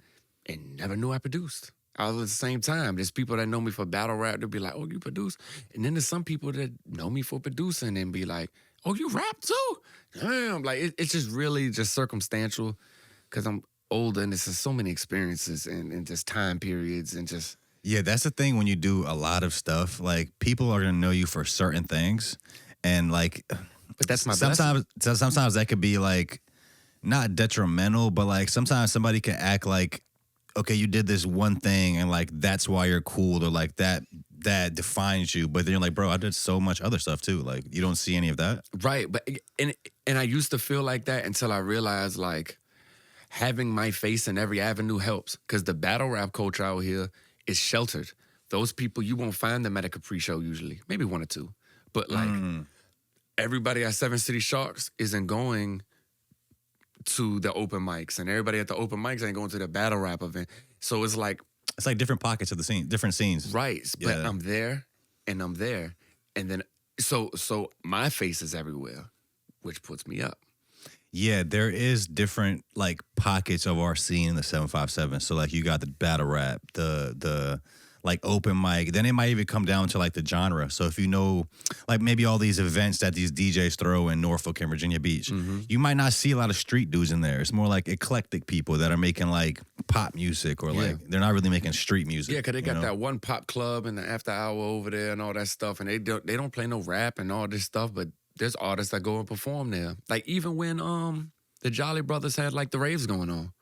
and never knew I produced. All at the same time, there's people that know me for battle rap. They'll be like, oh, you produce? And then there's some people that know me for producing and be like, oh, you rap too? Damn, like it's just really just circumstantial, because I'm older and there's just so many experiences and just time periods and just. Yeah, that's the thing when you do a lot of stuff. Like, people are gonna know you for certain things, and like, but that's my sometimes that could be like not detrimental, but like sometimes somebody can act like, okay, you did this one thing and like that's why you're cool, or like that defines you. But then you're like, bro, I did so much other stuff too. Like, you don't see any of that, right? But and I used to feel like that until I realized like having my face in every avenue helps, because the battle rap culture out here is sheltered. Those people, you won't find them at a Capri show usually, maybe 1 or 2, but like everybody at Seven City Sharks isn't going to the open mics, and everybody at the open mics ain't going to the battle rap event. So it's like different pockets of the scene, different scenes. Right. But Yeah. I'm there. And then so my face is everywhere, which puts me up. Yeah, there is different like pockets of our scene in the 757. So like you got the battle rap, the like open mic. Then it might even come down to like the genre. So if you know, like maybe all these events that these DJs throw in Norfolk and Virginia Beach, you might not see a lot of street dudes in there. It's more like eclectic people that are making like pop music, or like they're not really making street music. Yeah, because they got that one pop club and the after hour over there and all that stuff, and they don't play no rap and all this stuff, but there's artists that go and perform there. Like even when the Jolly Brothers had like the raves going on,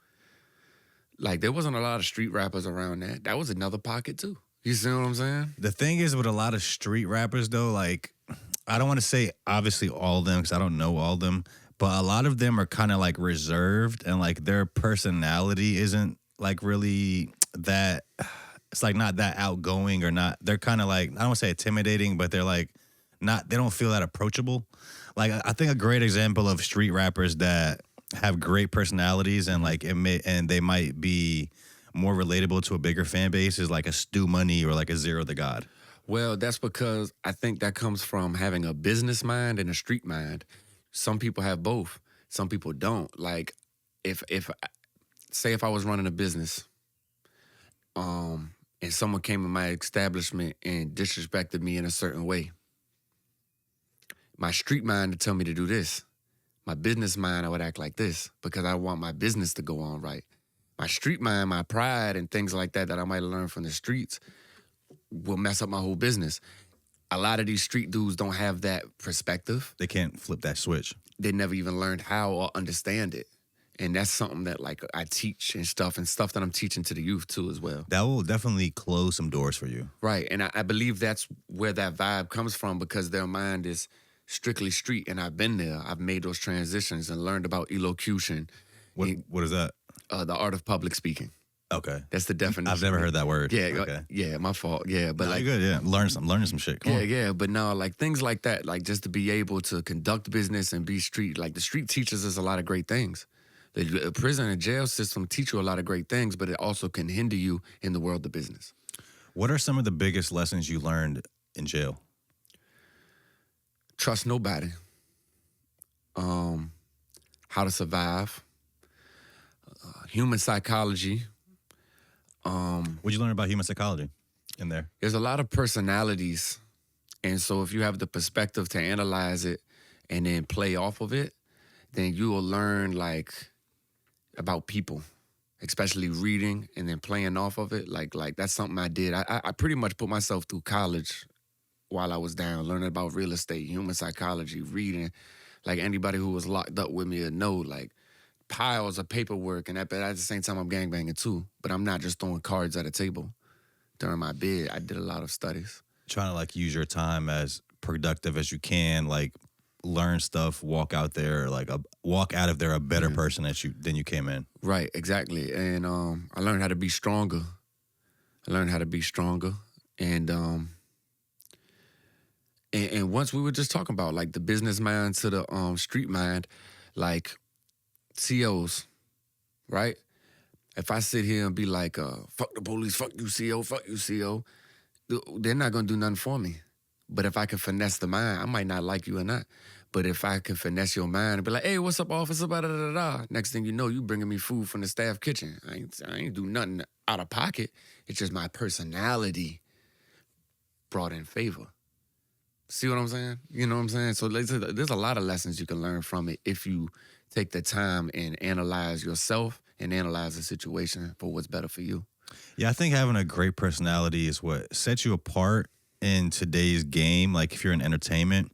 like there wasn't a lot of street rappers around that. That was another pocket too. You see what I'm saying? The thing is with a lot of street rappers though, like I don't want to say obviously all of them because I don't know all of them, but a lot of them are kind of like reserved, and like their personality isn't like really that. It's like not that outgoing, or not. They're kind of like, I don't want to say intimidating, but they're like not. They don't feel that approachable. Like I think a great example of street rappers that have great personalities and like they might be more relatable to a bigger fan base is like a Stu Money or like a Zero the God. Well, that's because I think that comes from having a business mind and a street mind. Some people have both. Some people don't. Like if I was running a business, and someone came in my establishment and disrespected me in a certain way, my street mind would tell me to do this. My business mind, I would act like this because I want my business to go on right. My street mind, my pride, and things like that I might have learned from the streets will mess up my whole business. A lot of these street dudes don't have that perspective. They can't flip that switch. They never even learned how or understand it. And that's something that like I teach and stuff that I'm teaching to the youth too as well. That will definitely close some doors for you. Right. And I believe that's where that vibe comes from, because their mind is strictly street, and I've been there. I've made those transitions and learned about elocution. What is that? The art of public speaking. Okay. That's the definition. I've never heard that word. Yeah, okay. Yeah, my fault. Yeah, but no, like you're good, yeah. Learning some shit. Come on. Yeah, but no, like things like that, like just to be able to conduct business and be street, like the street teaches us a lot of great things. The prison and jail system teach you a lot of great things, but it also can hinder you in the world of business. What are some of the biggest lessons you learned in jail? Trust nobody. how to survive, human psychology. What'd you learn about human psychology in there? There's a lot of personalities. And so if you have the perspective to analyze it and then play off of it, then you will learn like about people, especially reading and then playing off of it. Like that's something I did. I pretty much put myself through college while I was down, learning about real estate, human psychology, reading. Like anybody who was locked up with me would know, like piles of paperwork. And at the same time, I'm gangbanging too. But I'm not just throwing cards at a table. During my bid, I did a lot of studies. Trying to like use your time as productive as you can, like learn stuff, walk out there, like walk out of there a better person than you came in. Right, exactly. And I learned how to be stronger. And once we were just talking about like the business mind to the street mind, like COs, right? If I sit here and be like, fuck the police, fuck you, CO, they're not gonna do nothing for me. But if I can finesse the mind, I might not like you or not. But if I can finesse your mind and be like, hey, what's up, officer? Da-da-da-da. Next thing you know, you bringing me food from the staff kitchen. I ain't do nothing out of pocket. It's just my personality brought in favor. See what I'm saying? You know what I'm saying? So there's a lot of lessons you can learn from it if you take the time and analyze yourself and analyze the situation for what's better for you. Yeah, I think having a great personality is what sets you apart in today's game. Like if you're in entertainment,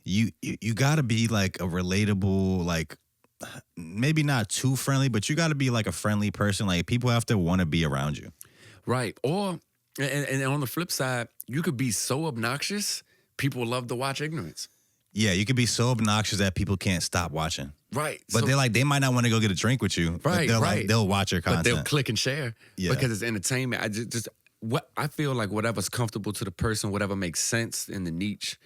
you got to be like a relatable, like maybe not too friendly, but you got to be like a friendly person. Like people have to want to be around you. Right. Or, and on the flip side, you could be so obnoxious, people love to watch ignorance. Yeah, you could be so obnoxious that people can't stop watching. Right. But they might not want to go get a drink with you. Right, But they'll watch your content. But they'll click and share because it's entertainment. I feel like whatever's comfortable to the person, whatever makes sense in the niche,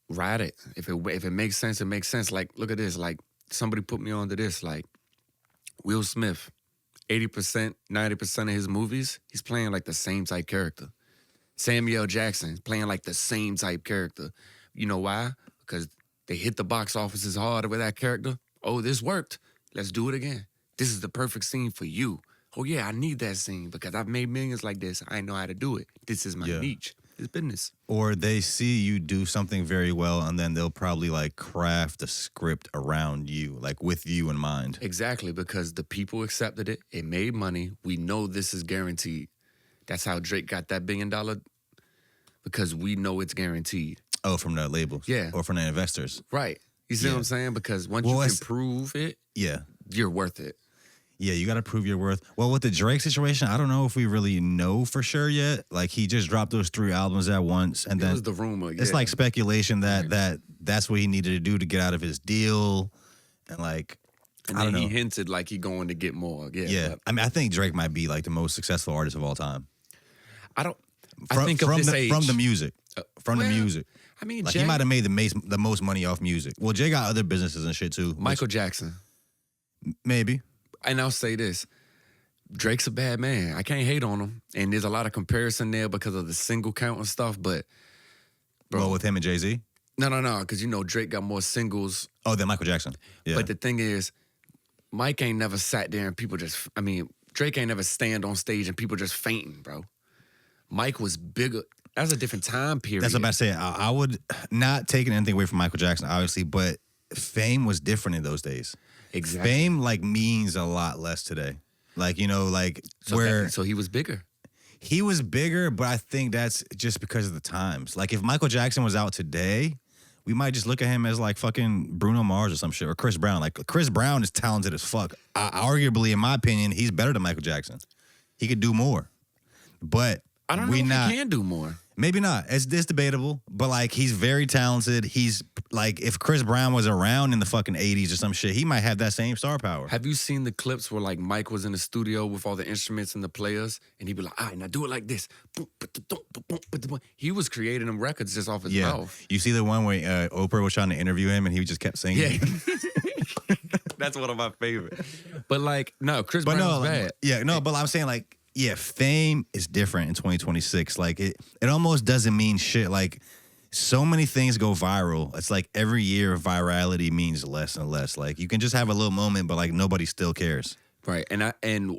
ride it. If it makes sense, it makes sense. Like, look at this. Like, somebody put me onto this. Like, Will Smith, 80%, 90% of his movies, he's playing like the same type character. Samuel Jackson playing like the same type character. You know why? Because they hit the box offices hard with that character. Oh, this worked. Let's do it again. This is the perfect scene for you. Oh, yeah, I need that scene because I've made millions like this. I know how to do it. This is my niche. It's business. Or they see you do something very well, and then they'll probably like craft a script around you, like with you in mind. Exactly, because the people accepted it. It made money. We know this is guaranteed. That's how Drake got that $1 billion, because we know it's guaranteed. Oh, from the labels? Yeah. Or from the investors? Right. You see what I'm saying? Because once you can prove it, you're worth it. Yeah, you got to prove your worth. Well, with the Drake situation, I don't know if we really know for sure yet. Like, he just dropped those 3 albums at once. And then it was the rumor, it's like speculation that's what he needed to do to get out of his deal. And like, I don't know. He hinted like he going to get more. Yeah. I mean, I think Drake might be like the most successful artist of all time. I think of this age. From the music. From the music. I mean, like Jay, he might have made the most money off music. Well, Jay got other businesses and shit too. Michael Jackson. Maybe. And I'll say this. Drake's a bad man. I can't hate on him. And there's a lot of comparison there because of the single count and stuff. But, bro. Well, with him and Jay-Z? No. Because, Drake got more singles. Oh, than Michael Jackson. Yeah. But the thing is, Mike ain't never sat there and Drake ain't never stand on stage and people just fainting, bro. Mike was bigger. That's a different time period. That's what I'm about to say. I would not taking anything away from Michael Jackson, obviously, but fame was different in those days. Exactly. Fame like means a lot less today. Like, so he was bigger. He was bigger, but I think that's just because of the times. Like if Michael Jackson was out today, we might just look at him as like fucking Bruno Mars or some shit, or Chris Brown. Like Chris Brown is talented as fuck. Arguably, in my opinion, he's better than Michael Jackson. He could do more. But I don't know if he can do more. Maybe not. It's debatable. But like he's very talented. He's like if Chris Brown was around in the fucking 80s or some shit, he might have that same star power. Have you seen the clips where like Mike was in the studio with all the instruments and the players and he'd be like, all right, now do it like this. He was creating them records just off his mouth. You see the one where Oprah was trying to interview him and he just kept singing? Yeah. That's one of my favorites. But like, no, Chris Brown was bad. Yeah, no, but I'm saying like, yeah, fame is different in 2026. Like it almost doesn't mean shit. Like so many things go viral. It's like every year virality means less and less. Like you can just have a little moment, but like nobody still cares. Right. And then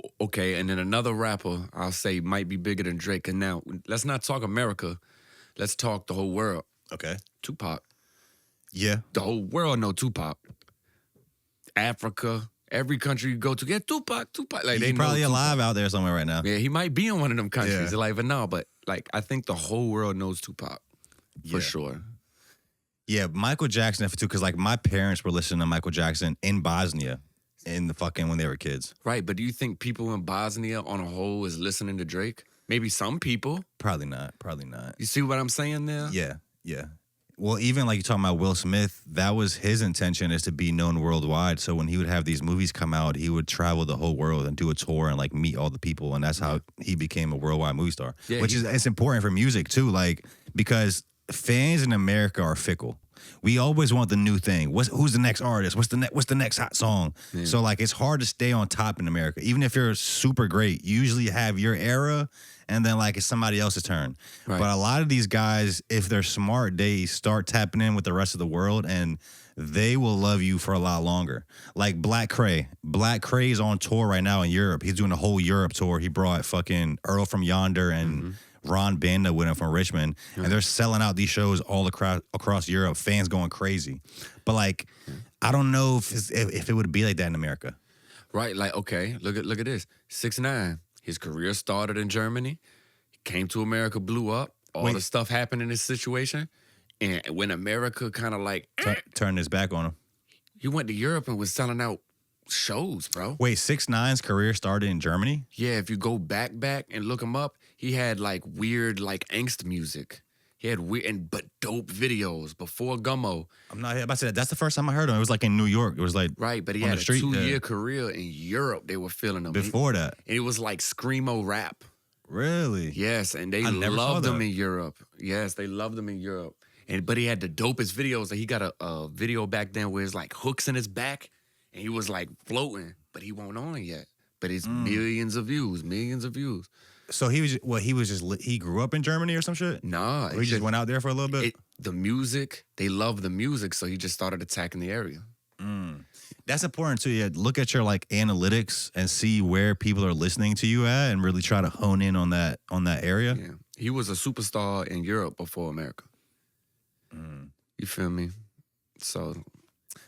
another rapper I'll say might be bigger than Drake. And now let's not talk America. Let's talk the whole world. Okay. Tupac. Yeah. The whole world know Tupac. Africa, every country you go to, get Tupac. Like He's probably alive out there somewhere right now. Yeah, he might be in one of them countries. Yeah. Like, but no, but like I think the whole world knows Tupac for sure. Yeah, Michael Jackson too, because like my parents were listening to Michael Jackson in Bosnia in the when they were kids. Right, but do you think people in Bosnia on a whole is listening to Drake? Maybe some people. Probably not. You see what I'm saying there? Yeah. Well, even like you're talking about Will Smith, that was his intention, is to be known worldwide. So when he would have these movies come out, he would travel the whole world and do a tour and like meet all the people. And that's how he became a worldwide movie star, which is it's important for music too. Like, because fans in America are fickle. We always want the new thing. Who's the next artist? What's the next hot song? Yeah. So like it's hard to stay on top in America. Even if you're super great, you usually have your era and then like it's somebody else's turn. Right. But a lot of these guys, if they're smart, they start tapping in with the rest of the world and they will love you for a lot longer. Like Black Cray. Black Cray is on tour right now in Europe. He's doing a whole Europe tour. He brought fucking Earl from Yonder and Ron Banda with him from Richmond, and they're selling out these shows all across Europe. Fans going crazy, but like, I don't know if it would be like that in America. Right? Like, okay, look at this. 6ix9ine. His career started in Germany, came to America, blew up. All the stuff happened in this situation, and when America kind of like turned his back on him, he went to Europe and was selling out shows, bro. Wait, 6ix9ine's career started in Germany? Yeah, if you go back and look him up, he had like weird like angst music. He had weird but dope videos before Gummo. I'm not about to say that. That's the first time I heard him. It was like in New York. It was like right, but he had a 2-year career in Europe. They were feeling him before that. And it was like screamo rap. Really? Yes, and they loved him in Europe. Yes, they loved him in Europe. But he had the dopest videos. He got a video back then where it's like hooks in his back, and he was like floating, but he won't on yet. But it's millions of views. So he grew up in Germany or some shit? Nah. Or he just went out there for a little bit? The music, they love the music, so he just started attacking the area. That's important too. Yeah, look at your like analytics and see where people are listening to you at and really try to hone in on that area. Yeah. He was a superstar in Europe before America. You feel me? So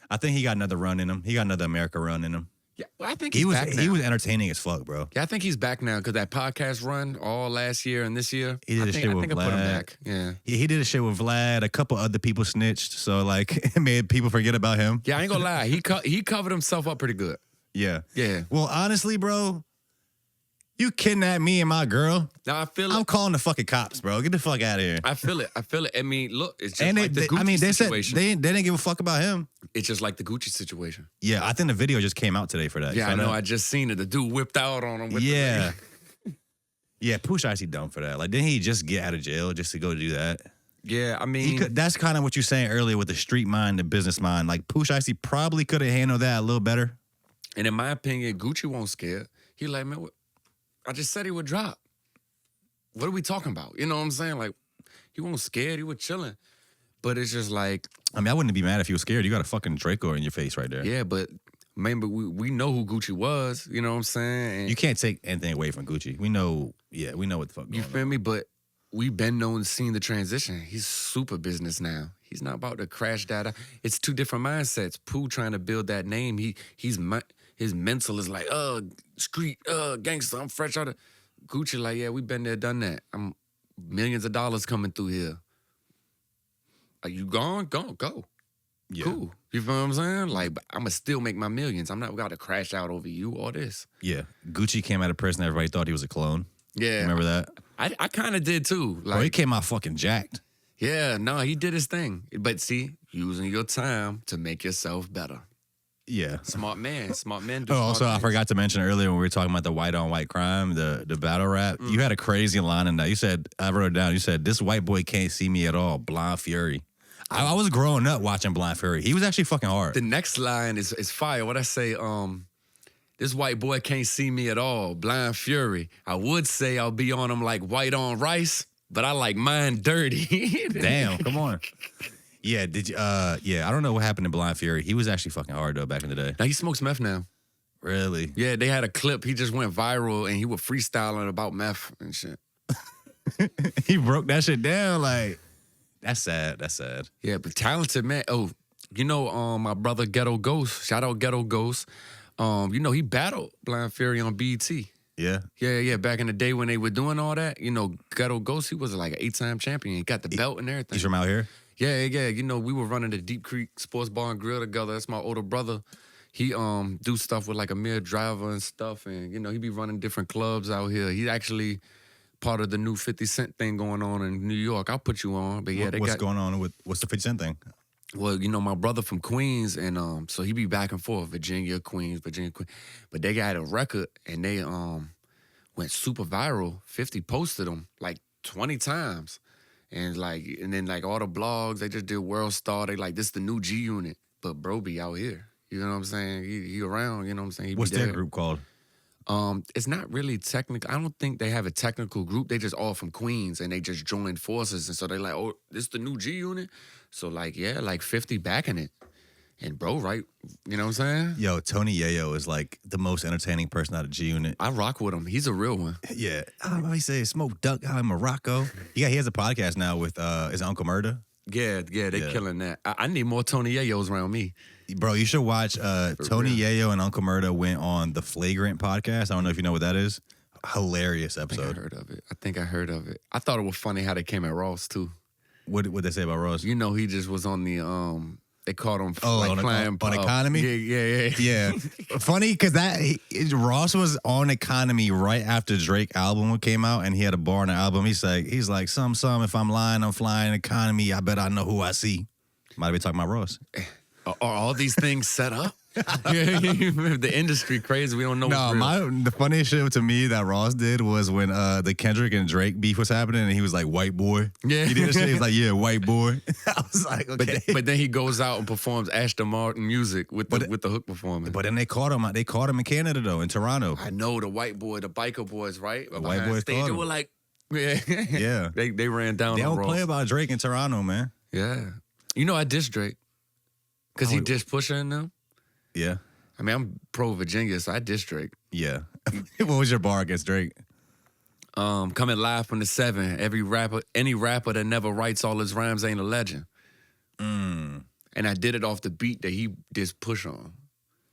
I think he got another run in him. He got another America run in him. Yeah, well, I think he's back now. He was entertaining as fuck, bro. Yeah, I think he's back now because that podcast run all last year and this year. He did a shit with Vlad. I put him back. Yeah, he did a shit with Vlad. A couple other people snitched, so like it made people forget about him. Yeah, I ain't gonna lie. He covered himself up pretty good. Yeah. Yeah. Well, honestly, bro, you kidnapped me and my girl. Now I feel it. I'm calling the fucking cops, bro. Get the fuck out of here. I feel it. I mean, look, it's just like the Gucci situation. They didn't give a fuck about him. It's just like the Gucci situation. Yeah, I think the video just came out today for that. Yeah, I know. I just seen it. The dude whipped out on him. With yeah. Yeah, Pooh Icy dumb for that. Like, didn't he just get out of jail just to go do that? Yeah, I mean. That's kind of what you're saying earlier with the street mind and business mind. Like, Pooh Icy probably could have handled that a little better. And in my opinion, Gucci won't scare. He like, man, I just said he would drop. What are we talking about? You know what I'm saying? Like, he wasn't scared. He was chilling. But it's just like... I mean, I wouldn't be mad if you were scared. You got a fucking Draco in your face right there. Yeah, but remember, we know who Gucci was. You know what I'm saying? And you can't take anything away from Gucci. We know what the fuck going on. You feel me? But we've been known seeing the transition. He's super business now. He's not about to crash that. It's two different mindsets. Pooh trying to build that name. His mental is like, street, gangster. I'm fresh out of... Gucci like, yeah, we been there, done that. I'm millions of dollars coming through here. Are you gone? Go. Yeah. Cool. You feel what I'm saying? Like, I'm going to still make my millions. I'm not got to crash out over you or this. Yeah. Gucci came out of prison. Everybody thought he was a clone. Yeah. Remember that? I kind of did too. Like, bro, he came out fucking jacked. Yeah, no, he did his thing. But see, using your time to make yourself better. Yeah. Smart man do smart also, things. I forgot to mention earlier when we were talking about the white on white crime, the battle rap, you had a crazy line in that. You said, I wrote it down, you said, this white boy can't see me at all, Blind Fury. I was growing up watching Blind Fury. He was actually fucking hard. The next line is fire. What I say, this white boy can't see me at all, Blind Fury. I would say I'll be on him like white on rice, but I like mine dirty. Damn, come on. Yeah, did you? Yeah, I don't know what happened to Blind Fury. He was actually fucking hard though back in the day. Now he smokes meth now. Really? Yeah, they had a clip. He just went viral and he was freestyling about meth and shit. He broke that shit down. Like, that's sad. That's sad. Yeah, but talented man. Oh, you know, my brother Ghetto Ghost. Shout out Ghetto Ghost. You know, he battled Blind Fury on BET. Yeah. Yeah. Back in the day when they were doing all that, you know, Ghetto Ghost, he was like an 8-time champion. He got the belt and everything. He's from out here? Yeah. You know, we were running the Deep Creek Sports Bar and Grill together. That's my older brother. He do stuff with like Amir Driver and stuff, and you know he be running different clubs out here. He actually part of the new 50 Cent thing going on in New York. I'll put you on, but yeah, what's going on with what's the 50 Cent thing? Well, you know my brother from Queens, and so he be back and forth, Virginia, Queens. But they got a record, and they went super viral. 50 posted them like 20 times, and then all the blogs they just did World Star. They like this the new G Unit, but bro be out here. You know what I'm saying? He around, you know what I'm saying? He What's their group called? It's not really technical. I don't think they have a technical group. They just all from Queens, and they just joined forces. And so they like, oh, this the new G Unit? So like, yeah, like 50 backing it. And bro, right? You know what I'm saying? Yo, Tony Yayo is like the most entertaining person out of G Unit. I rock with him. He's a real one. Yeah. He say smoke duck out in Morocco. Yeah, he has a podcast now with his Uncle Murda. Yeah, they killing that. I need more Tony Yayos around me. Bro, you should watch Tony Yayo and Uncle Murda went on the Flagrant podcast. I don't know if you know what that is. Hilarious episode. I think I heard of it. I thought it was funny how they came at Ross too. What they say about Ross? You know, he just was on the they caught him on Economy. Yeah. Funny because Ross was on Economy right after Drake album came out, and he had a bar on the album. He's like some if I'm lying, I'm flying Economy. I bet I know who I see. Might be talking about Ross. Are all these things set up? The industry crazy. We don't know. No, the funniest shit to me that Ross did was when the Kendrick and Drake beef was happening, and he was like, "White boy." Yeah, he did this shit. He was like, "Yeah, white boy." I was like, "Okay." But then he goes out and performs Ashton Martin music with the hook performance. But then they caught him. They caught him in Canada though, in Toronto. I know the white boy, the biker boys, right? The white boys stage, caught him. They were like, yeah. They ran down. They on don't Ross. play about Drake in Toronto, man. Yeah, you know I diss Drake because he diss Pusha in them. Yeah. I mean, I'm pro Virginia, so I diss Drake. Yeah. What was your bar against Drake? Coming live from the 7. Any rapper that never writes all his rhymes ain't a legend. And I did it off the beat that he just push on.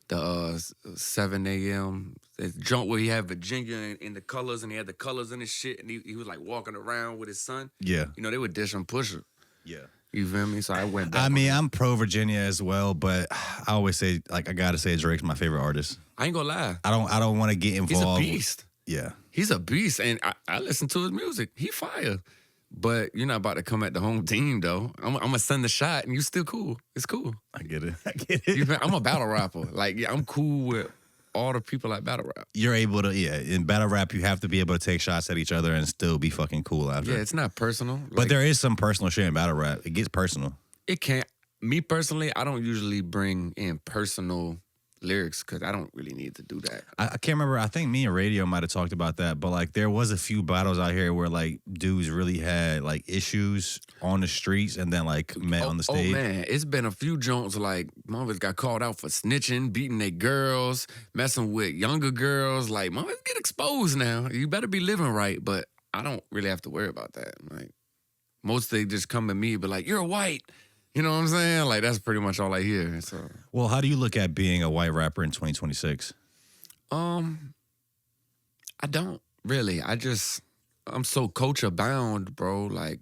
The 7 a.m. jump where he had Virginia in the colors, and he had the colors in his shit, and he was like walking around with his son. Yeah. You know, they would dish on Pusha. Yeah. You feel me? So I went back. I mean, I'm pro Virginia as well, but I always say, like, I gotta say Drake's my favorite artist. I ain't gonna lie. I don't want to get involved. He's a beast. Yeah. He's a beast, and I listen to his music. He fire. But you're not about to come at the home team, though. I'm gonna send the shot, and you still cool. It's cool. I get it. I'm a battle rapper. Like, yeah, I'm cool with all the people at battle rap. You're able to, in battle rap, you have to be able to take shots at each other and still be fucking cool after. Yeah, it's not personal. But there is some personal shit in battle rap. It gets personal. It can't. Me personally, I don't usually bring in personal lyrics because I don't really need to do that. I can't remember. I think me and Radio might have talked about that, but like there was a few battles out here where like dudes really had like issues on the streets and then like met on the stage. Oh man, it's been a few joints like mothers got called out for snitching, beating their girls, messing with younger girls. Like mothers get exposed now. You better be living right, but I don't really have to worry about that. Like most they just come to me, but like you're white. You know what I'm saying? Like, that's pretty much all I hear. So, well, how do you look at being a white rapper in 2026? I don't really. I'm so culture bound, bro. Like,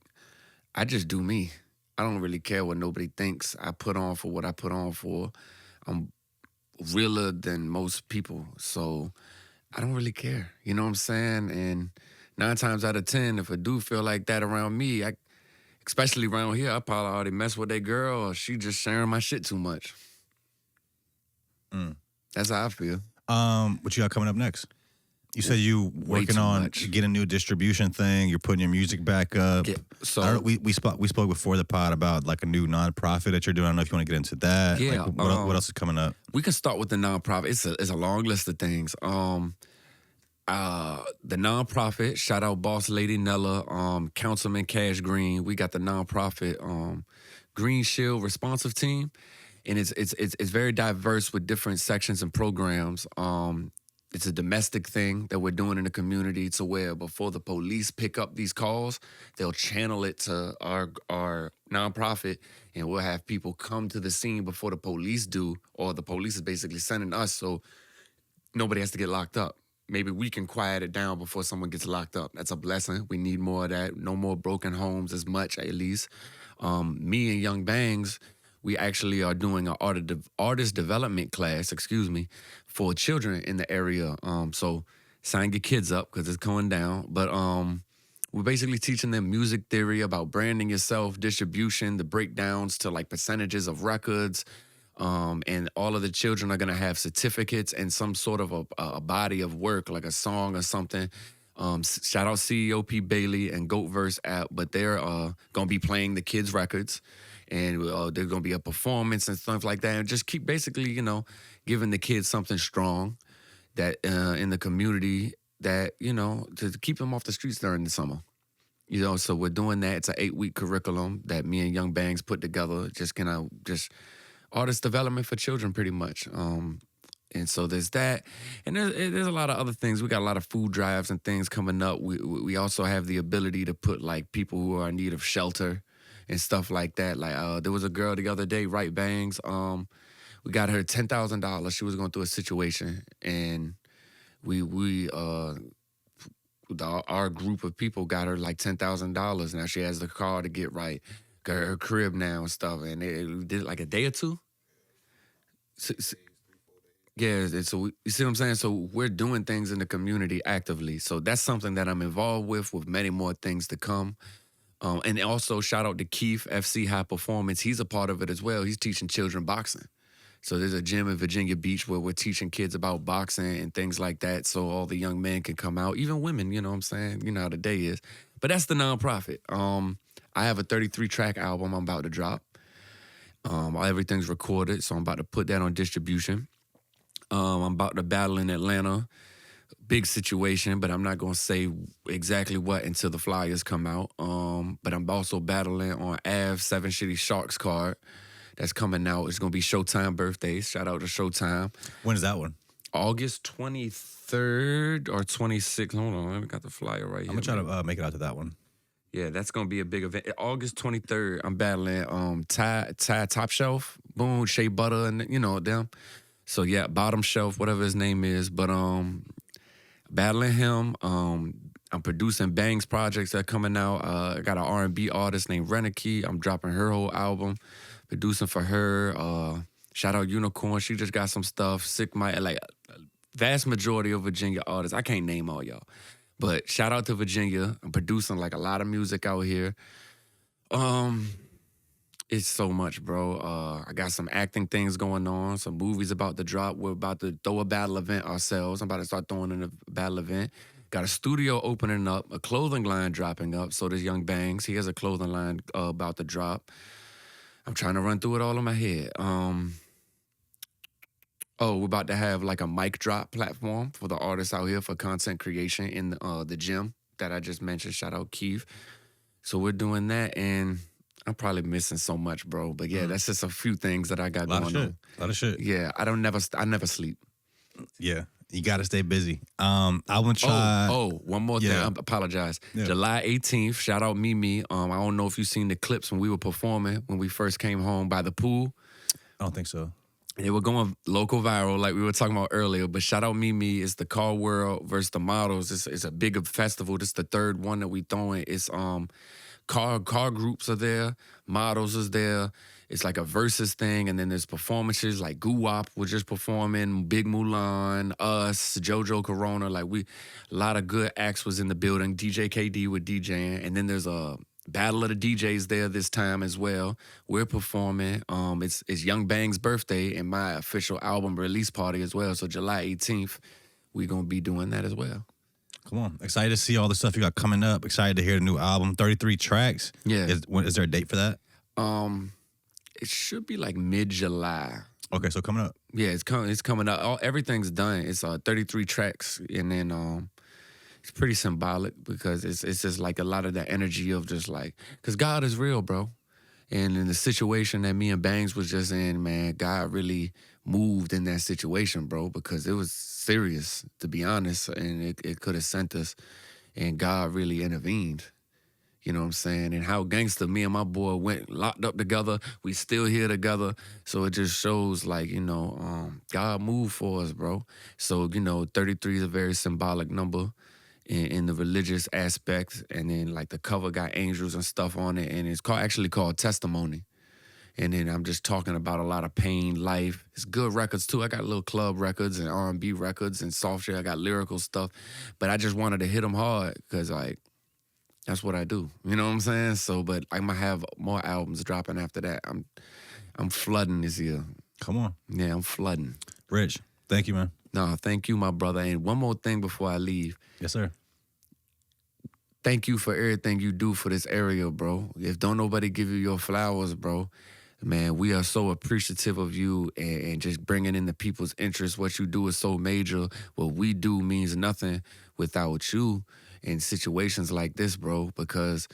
I just do me. I don't really care what nobody thinks. I put on for what I put on for. I'm realer than most people. So, I don't really care. You know what I'm saying? And 9 times out of 10, if a dude feel like that around me, especially around here, I probably already mess with that girl or she just sharing my shit too much. That's how I feel. What you got coming up next? You said you working on getting a new distribution thing. You're putting your music back up. Yeah, so we spoke before the pod about like a new nonprofit that you're doing. I don't know if you want to get into that. Yeah. Like, what else is coming up? We can start with the nonprofit. It's a long list of things. The the nonprofit, shout out Boss Lady Nella, Councilman Cash Green. We got the nonprofit Green Shield Responsive Team, and it's very diverse with different sections and programs. It's a domestic thing that we're doing in the community to where before the police pick up these calls, they'll channel it to our nonprofit, and we'll have people come to the scene before the police do, or the police is basically sending us, so nobody has to get locked up. Maybe we can quiet it down before someone gets locked up. That's a blessing. We need more of that. No more broken homes as much, at least. Me and Young Bangs, we actually are doing an artist development class, for children in the area. So sign your kids up because it's going down. But we're basically teaching them music theory about branding yourself, distribution, the breakdowns to like percentages of records. And all of the children are going to have certificates and some sort of a body of work, like a song or something. Shout out CEO P. Bailey and Goatverse app, but they're going to be playing the kids' records. And there's going to be a performance and stuff like that. And just keep basically, giving the kids something strong that in the community that, to keep them off the streets during the summer. So we're doing that. It's an 8-week curriculum that me and Young Bangs put together. Just artist development for children, pretty much. And so there's that. And there's a lot of other things. We got a lot of food drives and things coming up. We also have the ability to put, like, people who are in need of shelter and stuff like that. Like, there was a girl the other day, Right Bangs. We got her $10,000. She was going through a situation. And our group of people got her, like, $10,000. Now she has the car to get right. Got her crib now and stuff. And it did, like, a day or two. Yeah, so you see what I'm saying? So we're doing things in the community actively. So that's something that I'm involved with many more things to come. And also shout out to Keith, FC High Performance. He's a part of it as well. He's teaching children boxing. So there's a gym in Virginia Beach where we're teaching kids about boxing and things like that so all the young men can come out, even women, you know what I'm saying? You know how the day is. But that's the nonprofit. I have a 33-track album I'm about to drop. Everything's recorded, so I'm about to put that on distribution. I'm about to battle in Atlanta. Big situation, but I'm not going to say exactly what until the flyers come out. But I'm also battling on Av 7 Shitty Sharks card that's coming out. It's going to be Showtime birthdays. Shout out to Showtime. When is that one? August 23rd or 26th. Hold on, I got the flyer right here. I'm going to try to make it out to that one. Yeah, that's going to be a big event. August 23rd, I'm battling Ty Top Shelf, Boom, Shea Butter, and them. So yeah, Bottom Shelf, whatever his name is. But battling him. I'm producing Bangs projects that are coming out. I got an R&B artist named Reniki. I'm dropping her whole album, producing for her. Shout out Unicorn. She just got some stuff. Sick Mike, like vast majority of Virginia artists. I can't name all y'all. But shout out to Virginia. I'm producing like a lot of music out here. It's so much, bro. I got some acting things going on, some movies about to drop. We're about to throw a battle event ourselves. I'm about to start throwing in a battle event. Got a studio opening up, a clothing line dropping up. So there's Young Bangs. He has a clothing line about to drop. I'm trying to run through it all in my head. We're about to have like a mic drop platform for the artists out here for content creation in the gym that I just mentioned. Shout out Keith. So we're doing that, and I'm probably missing so much, bro. But yeah, that's just a few things that I got going on. A lot of shit. Yeah, I never sleep. Yeah, you got to stay busy. I want to try. One more thing. I apologize. Yeah. July 18th, shout out Mimi. I don't know if you've seen the clips when we were performing, when we first came home by the pool. I don't think so. They were going local viral like we were talking about earlier, but shout out Mimi. It's the Car World versus the Models. It's a big festival. This is the third one that we throwing. It's car groups are there, models is there. It's like a versus thing, and then there's performances like Guwap was just performing, Big Mulan, us, JoJo Corona. Like a lot of good acts was in the building. DJ KD with DJing, and then there's a battle of the DJs there this time as well. We're performing. It's Young Bang's birthday and my official album release party as well. So July 18th, we're gonna be doing that as well. Come on. Excited to see all the stuff you got coming up. Excited to hear the new album. 33 tracks. Yeah. Is there a date for that? It should be like mid-July. Okay, so coming up. Yeah, it's coming up. Everything's done. It's 33 tracks, and then it's pretty symbolic because it's just like a lot of the energy of just like, because God is real, bro. And in the situation that me and Bangs was just in, man, God really moved in that situation, bro, because it was serious, to be honest, and it could have sent us, and God really intervened. You know what I'm saying? And how gangster me and my boy went locked up together. We still here together. So it just shows like, God moved for us, bro. So, 33 is a very symbolic number in the religious aspect. And then like the cover got angels and stuff on it. And it's actually called Testimony. And then I'm just talking about a lot of pain, life. It's good records too. I got little club records and R&B records and soft shit. I got lyrical stuff. But I just wanted to hit them hard because like, that's what I do. You know what I'm saying? So, but I'm gonna have more albums dropping after that. I'm flooding this year. Come on. Yeah, I'm flooding. Rich, thank you, man. No, thank you, my brother. And one more thing before I leave. Yes, sir. Thank you for everything you do for this area, bro. If don't nobody give you your flowers, bro, man, we are so appreciative of you and just bringing in the people's interest. What you do is so major. What we do means nothing without you. In situations like this, bro, because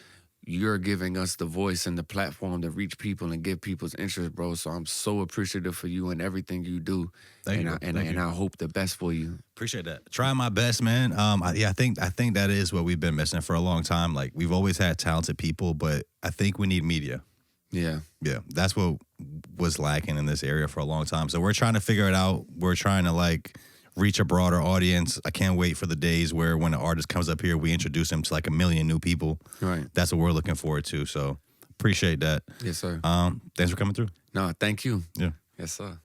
you're giving us the voice and the platform to reach people and give people's interest, bro. So I'm so appreciative for you and everything you do. Thank you. And I hope the best for you. Appreciate that. Try my best, man. I think that is what we've been missing for a long time. Like we've always had talented people, but I think we need media. Yeah. Yeah. That's what was lacking in this area for a long time. So we're trying to figure it out. We're trying to like reach a broader audience. I can't wait for the days where when an artist comes up here, we introduce him to like 1 million new people. Right. That's what we're looking forward to. So appreciate that. Yes, sir. Thanks for coming through. No, thank you. Yeah. Yes, sir.